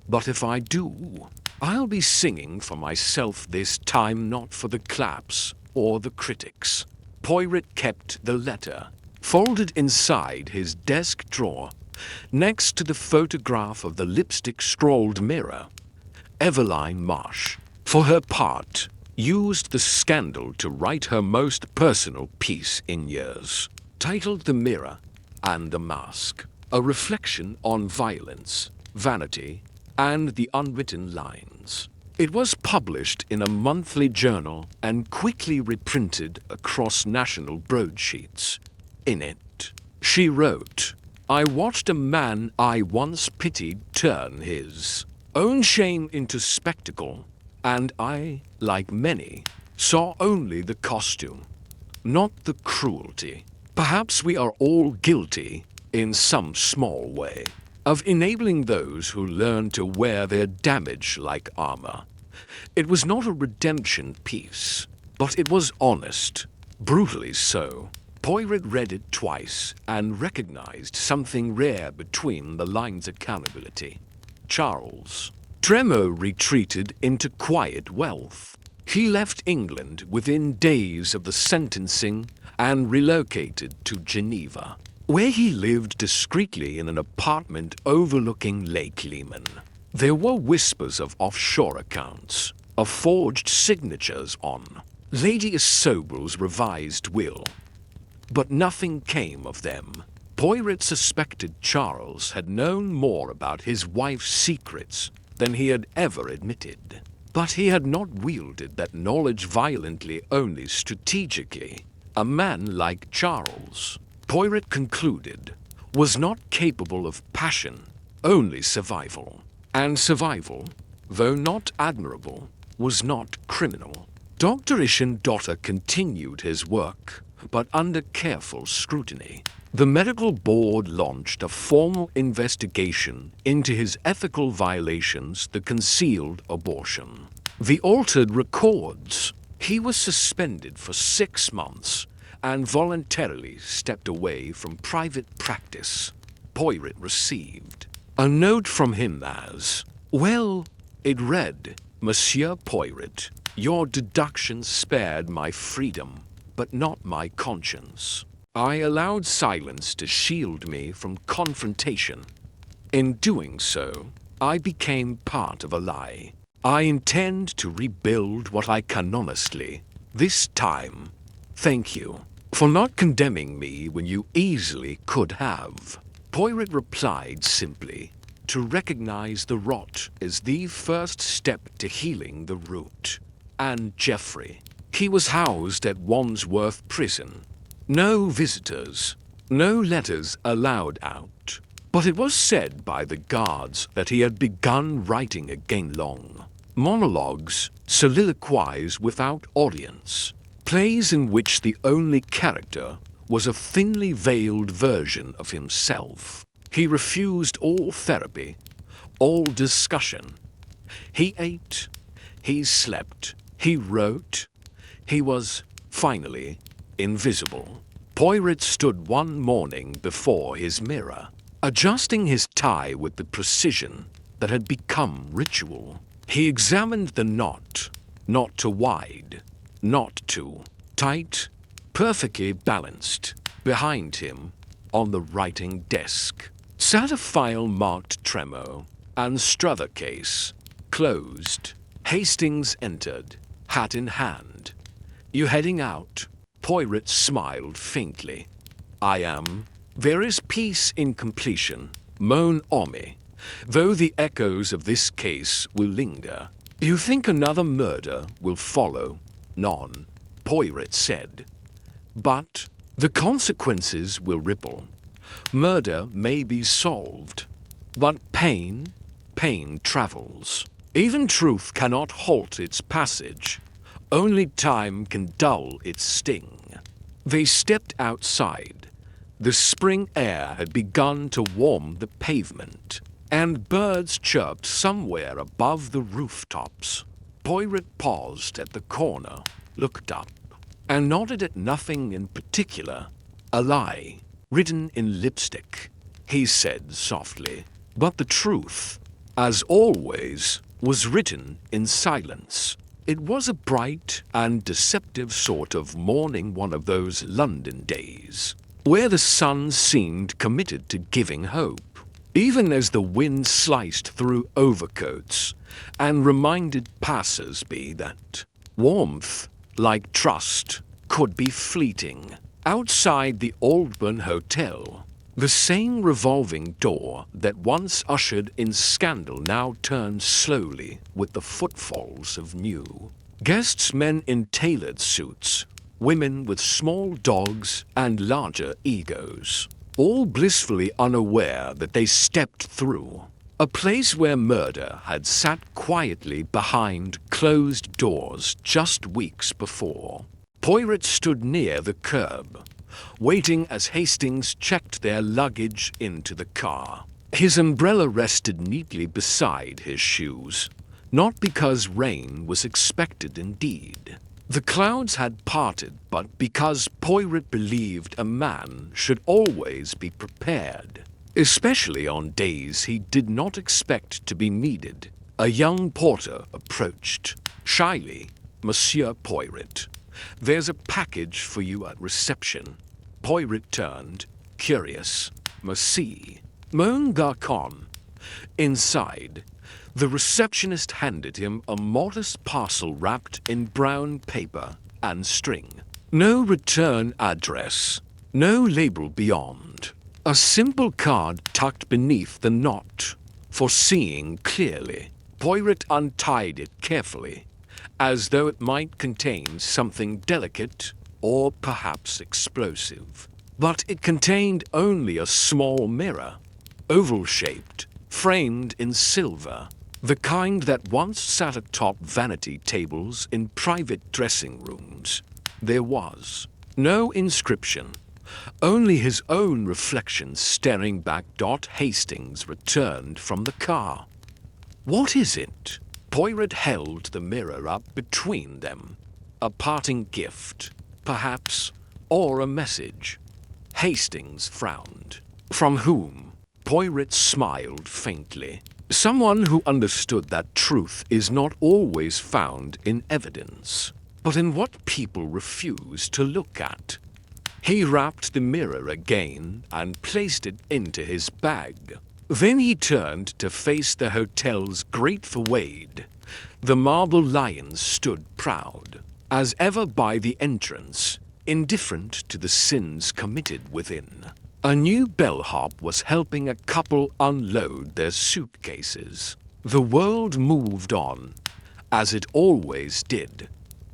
But if I do, I'll be singing for myself this time, not for the claps or the critics." Poirot kept the letter, folded inside his desk drawer, Next to the photograph of the lipstick scrawled mirror, Eveline Marsh, for her part, used the scandal to write her most personal piece in years, titled The Mirror and the Mask, a reflection on violence, vanity, and the unwritten lines. It was published in a monthly journal and quickly reprinted across national broadsheets. In it, she wrote, "I watched a man I once pitied turn his own shame into spectacle, and I, like many, saw only the costume, not the cruelty. Perhaps we are all guilty, in some small way, of enabling those who learn to wear their damage like armor. It was not a redemption piece, but it was honest, brutally so." Poirot read it twice and recognized something rare between the lines' accountability. Charles Tremo retreated into quiet wealth. He left England within days of the sentencing and relocated to Geneva, where he lived discreetly in an apartment overlooking Lake Leman. There were whispers of offshore accounts, of forged signatures on Lady Isobel's revised will, but nothing came of them. Poirot suspected Charles had known more about his wife's secrets than he had ever admitted, but he had not wielded that knowledge violently, only strategically. A man like Charles, Poirot concluded, was not capable of passion, only survival. And survival, though not admirable, was not criminal. Dr. Ishandotta continued his work, but under careful scrutiny. The medical board launched a formal investigation into his ethical violations, the concealed abortion, the altered records. He was suspended for 6 months and voluntarily stepped away from private practice. Poirot received a note from him as, well, it read, "Monsieur Poirot, your deductions spared my freedom, but not my conscience. I allowed silence to shield me from confrontation. In doing so, I became part of a lie. I intend to rebuild what I can honestly. This time, thank you for not condemning me when you easily could have." Poirot replied simply, "To recognize the rot is the first step to healing the root." And Geoffrey, he was housed at Wandsworth Prison. No visitors, no letters allowed out. But it was said by the guards that he had begun writing again long monologues, soliloquies without audience, plays in which the only character was a thinly veiled version of himself. He refused all therapy, all discussion. He ate, he slept, he wrote. He was, finally, invisible. Poirot stood one morning before his mirror, adjusting his tie with the precision that had become ritual. He examined the knot, not too wide, not too tight, perfectly balanced. Behind him, on the writing desk, sat a file marked Tremo and Strother case, closed. Hastings entered, hat in hand. "You heading out?" Poirot smiled faintly. "I am. There is peace in completion, mon ami, though the echoes of this case will linger. You think another murder will follow?" "None," Poirot said. "But the consequences will ripple. Murder may be solved, but pain travels. Even truth cannot halt its passage. Only time can dull its sting." They stepped outside. The spring air had begun to warm the pavement, and birds chirped somewhere above the rooftops. Poirot paused at the corner, looked up, and nodded at nothing in particular. "A lie, written in lipstick," he said softly. "But the truth, as always, was written in silence." It was a bright and deceptive sort of morning, one of those London days, where the sun seemed committed to giving hope. even as the wind sliced through overcoats and reminded passers-by that warmth, like trust, could be fleeting. Outside the Aldburn Hotel, the same revolving door that once ushered in scandal now turned slowly with the footfalls of new guests, men in tailored suits, women with small dogs and larger egos, all blissfully unaware that they stepped through a place where murder had sat quietly behind closed doors just weeks before. Poirot stood near the curb, waiting as Hastings checked their luggage into the car. His umbrella rested neatly beside his shoes, not because rain was expected indeed. The clouds had parted, but because Poirot believed a man should always be prepared, especially on days he did not expect to be needed. A young porter approached. Shyly, "Monsieur Poirot, there's a package for you at reception." Poirot turned, curious. "Merci, mon garçon." Inside, the receptionist handed him a modest parcel wrapped in brown paper and string. No return address, no label beyond. A simple card tucked beneath the knot. For seeing clearly, Poirot untied it carefully, as though it might contain something delicate or perhaps explosive. But it contained only a small mirror, oval-shaped, framed in silver, the kind that once sat atop vanity tables in private dressing rooms. There was no inscription, only his own reflection staring back. Hastings returned from the car. "What is it?" Poirot held the mirror up between them. A parting gift, perhaps, or a message. Hastings frowned. "From whom?" Poirot smiled faintly. Someone who understood that truth is not always found in evidence, but in what people refuse to look at. He wrapped the mirror again and placed it into his bag. Then he turned to face the hotel's great facade. The marble lions stood proud, as ever by the entrance, indifferent to the sins committed within. A new bellhop was helping a couple unload their suitcases. The world moved on, as it always did.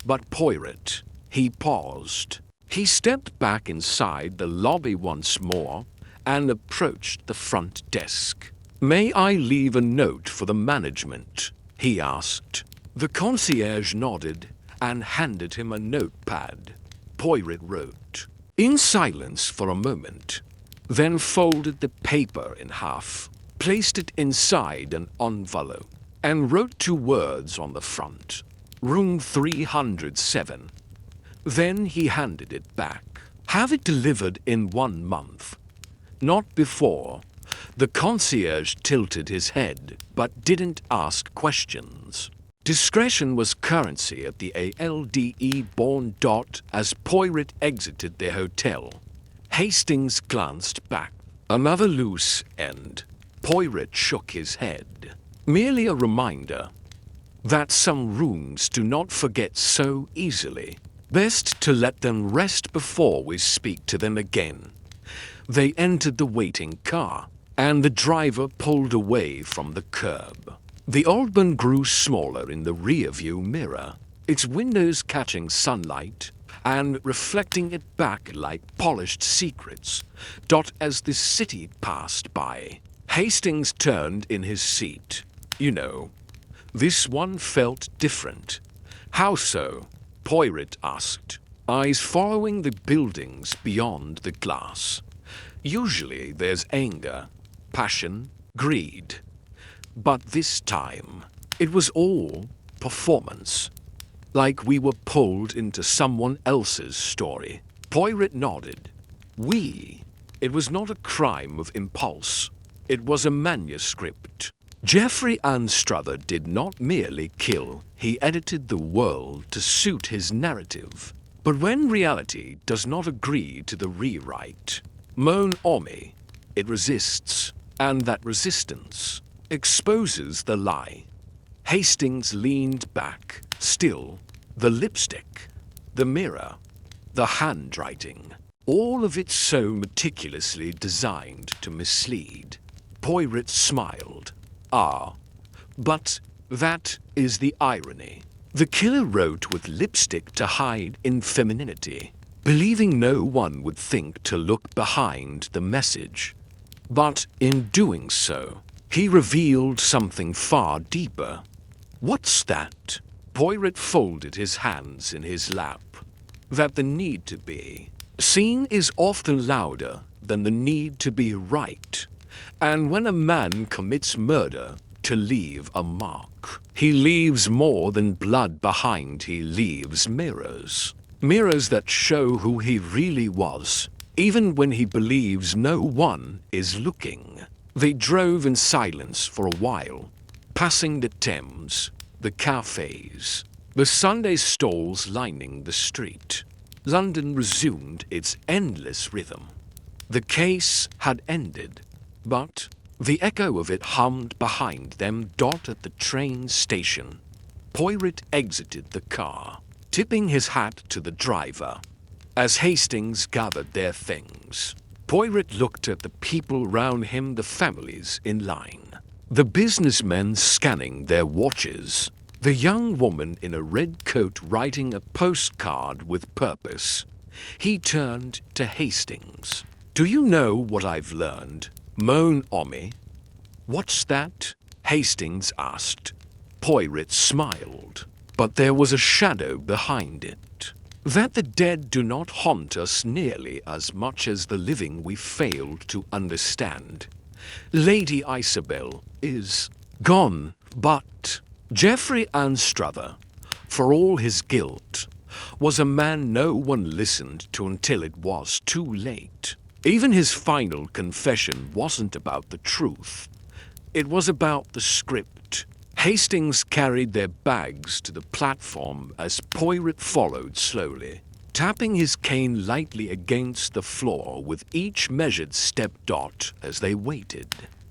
But Poirot, he paused. He stepped back inside the lobby once more and approached the front desk. "May I leave a note for the management?" he asked. The concierge nodded and handed him a notepad. Poirot wrote, in silence for a moment, then folded the paper in half, placed it inside an envelope, and wrote 2 words on the front, "Room 307. Then he handed it back. "Have it delivered in 1 month. Not before." The concierge tilted his head, but didn't ask questions. Discretion was currency at the ALDE born. As Poirot exited the hotel, Hastings glanced back. Another loose end. Poirot shook his head. Merely a reminder that some rooms do not forget so easily. Best to let them rest before we speak to them again. They entered the waiting car, and the driver pulled away from the curb. The Aldburn grew smaller in the rear-view mirror, its windows catching sunlight and reflecting it back like polished secrets. As the city passed by, Hastings turned in his seat. "You know, this one felt different." "How so?" Poirot asked, eyes following the buildings beyond the glass. "Usually there's anger, passion, greed. But this time, it was all performance. Like we were pulled into someone else's story." Poirot nodded. "We." It was not a crime of impulse. It was a manuscript. Geoffrey Anstruther did not merely kill, he edited the world to suit his narrative. But when reality does not agree to the rewrite, mon ami, it resists. and that resistance exposes the lie. Hastings leaned back, still, the lipstick, the mirror, the handwriting, all of it so meticulously designed to mislead. Poirot smiled. Ah, but that is the irony. The killer wrote with lipstick to hide infemininity, believing no one would think to look behind the message. But in doing so, he revealed something far deeper. What's that? Poirot folded his hands in his lap. That the need to be seen is often louder than the need to be right. And when a man commits murder to leave a mark, he leaves more than blood behind. He leaves mirrors. Mirrors that show who he really was, even when he believes no one is looking. They drove in silence for a while, passing the Thames, the cafes, the Sunday stalls lining the street. London resumed its endless rhythm. The case had ended, but the echo of it hummed behind them at the train station. Poirot exited the car, tipping his hat to the driver. As Hastings gathered their things, Poirot looked at the people round him, the families in line, the businessmen scanning their watches, the young woman in a red coat writing a postcard with purpose. He turned to Hastings. Do you know what I've learned, mon ami? What's that? Hastings asked. Poirot smiled, but there was a shadow behind it. That the dead do not haunt us nearly as much as the living we failed to understand. Lady Isabel is gone, but Geoffrey Anstruther, for all his guilt, was a man no one listened to until it was too late. Even his final confession wasn't about the truth. It was about the script. Hastings carried their bags to the platform as Poirot followed slowly, tapping his cane lightly against the floor with each measured step. As they waited,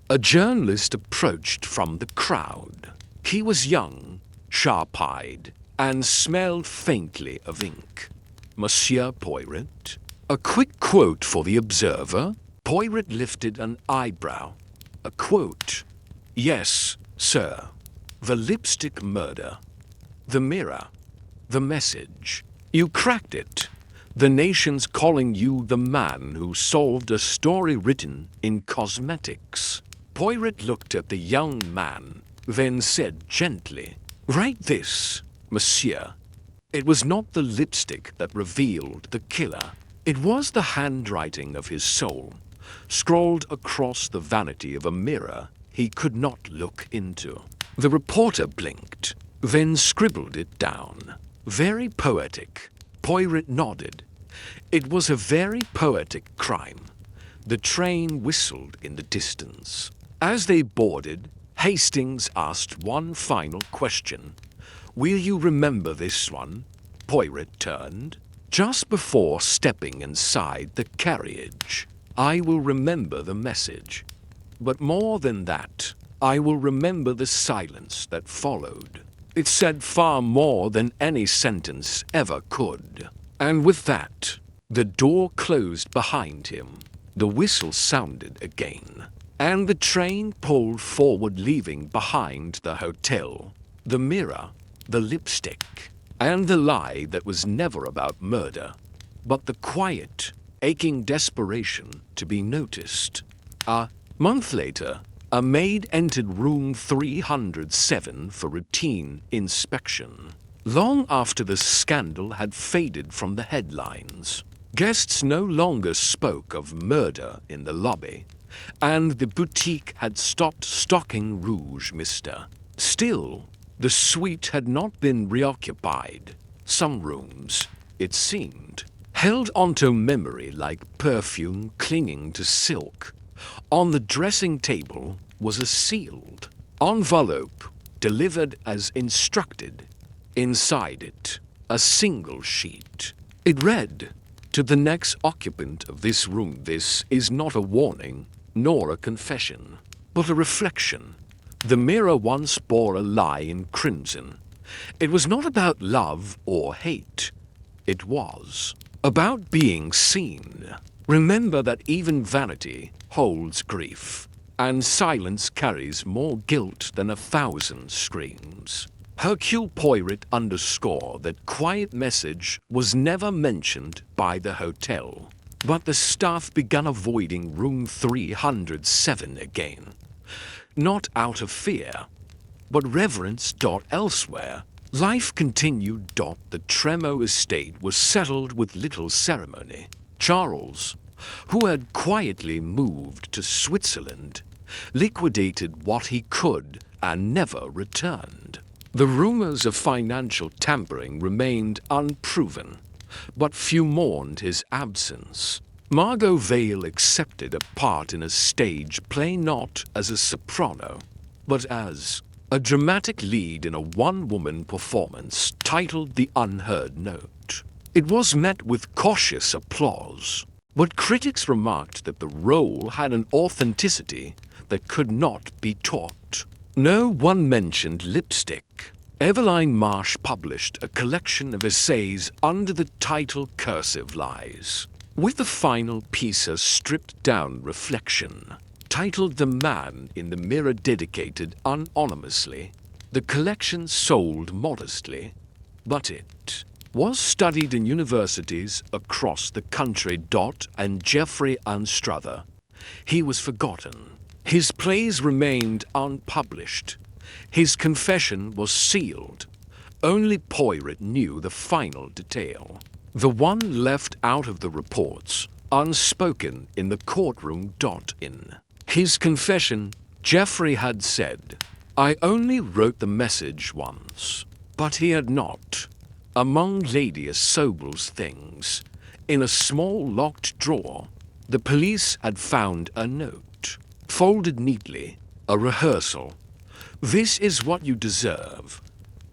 a journalist approached from the crowd. He was young, sharp-eyed, and smelled faintly of ink. Monsieur Poirot? A quick quote for the Observer? Poirot lifted an eyebrow. A quote? Yes, sir. The lipstick murder. The mirror. The message. You cracked it. The nation's calling you the man who solved a story written in cosmetics. Poirot looked at the young man, then said gently, Write this, monsieur. It was not the lipstick that revealed the killer. It was the handwriting of his soul, scrawled across the vanity of a mirror he could not look into. The reporter blinked, then scribbled it down. Very poetic. Poirot nodded. It was a very poetic crime. The train whistled in the distance. As they boarded, Hastings asked one final question. Will you remember this one? Poirot turned. Just before stepping inside the carriage, I will remember the message. But more than that, I will remember the silence that followed. It said far more than any sentence ever could. And with that, the door closed behind him. The whistle sounded again, and the train pulled forward, leaving behind the hotel, the mirror, the lipstick, and the lie that was never about murder, but the quiet, aching desperation to be noticed. A month later, a maid entered room 307 for routine inspection. Long after the scandal had faded from the headlines, guests no longer spoke of murder in the lobby, and the boutique had stopped stocking rouge mister. Still, the suite had not been reoccupied. Some rooms, it seemed, held onto memory like perfume clinging to silk. On the dressing table was a sealed envelope delivered as instructed. Inside it, a single sheet. It read, To the next occupant of this room, this is not a warning, nor a confession, but a reflection. The mirror once bore a lie in crimson. It was not about love or hate. It was about being seen. Remember that even vanity holds grief, and silence carries more guilt than 1,000 screams. Hercule Poirot underscored that quiet message was never mentioned by the hotel, but the staff began avoiding room 307 again. Not out of fear, but reverence. Elsewhere, life continued. The Tremor estate was settled with little ceremony. Charles, who had quietly moved to Switzerland, liquidated what he could and never returned. The rumors of financial tampering remained unproven, but few mourned his absence. Margot Vale accepted a part in a stage play not as a soprano, but as a dramatic lead in a one-woman performance titled The Unheard Note. It was met with cautious applause, but critics remarked that the role had an authenticity that could not be taught. No one mentioned lipstick. Eveline Marsh published a collection of essays under the title Cursive Lies, with the final piece a stripped-down reflection, titled The Man in the Mirror, dedicated anonymously. The collection sold modestly, but it was studied in universities across the country. And Geoffrey Anstruther, he was forgotten. His plays remained unpublished. His confession was sealed. Only Poirot knew the final detail, the one left out of the reports, unspoken in the courtroom. In his confession, Geoffrey had said, "I only wrote the message once," but he had not. Among Lady Sobel's things, in a small locked drawer, the police had found a note, folded neatly, a rehearsal. "This is what you deserve."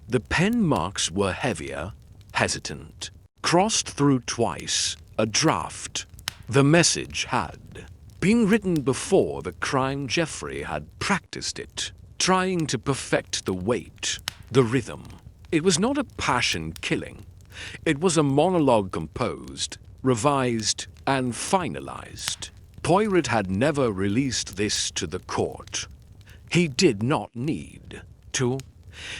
The pen marks were heavier, hesitant, crossed through twice, a draft. The message had been written before the crime. Geoffrey had practiced it, trying to perfect the weight, the rhythm. It was not a passion killing. It was a monologue composed, revised, and finalized. Poirot had never released this to the court. He did not need to.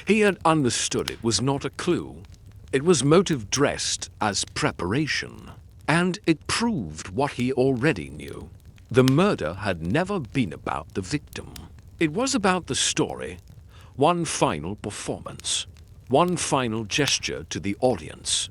He had understood it was not a clue. It was motive dressed as preparation, and it proved what he already knew. The murder had never been about the victim. It was about the story, one final performance, one final gesture to the audience.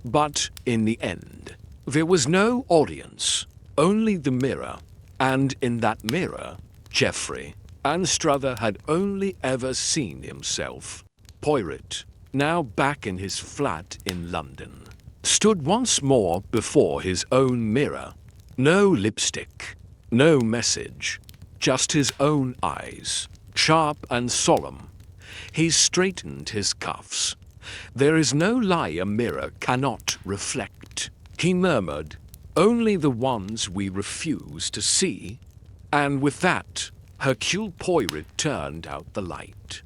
But in the end, there was no audience, only the mirror, and in that mirror, Geoffrey Anstruther had only ever seen himself. Poirot, now back in his flat in London, stood once more before his own mirror. No lipstick, no message, just his own eyes, sharp and solemn. He straightened his cuffs. "There is no lie a mirror cannot reflect," he murmured, "only the ones we refuse to see." And with that, Hercule Poirot turned out the light.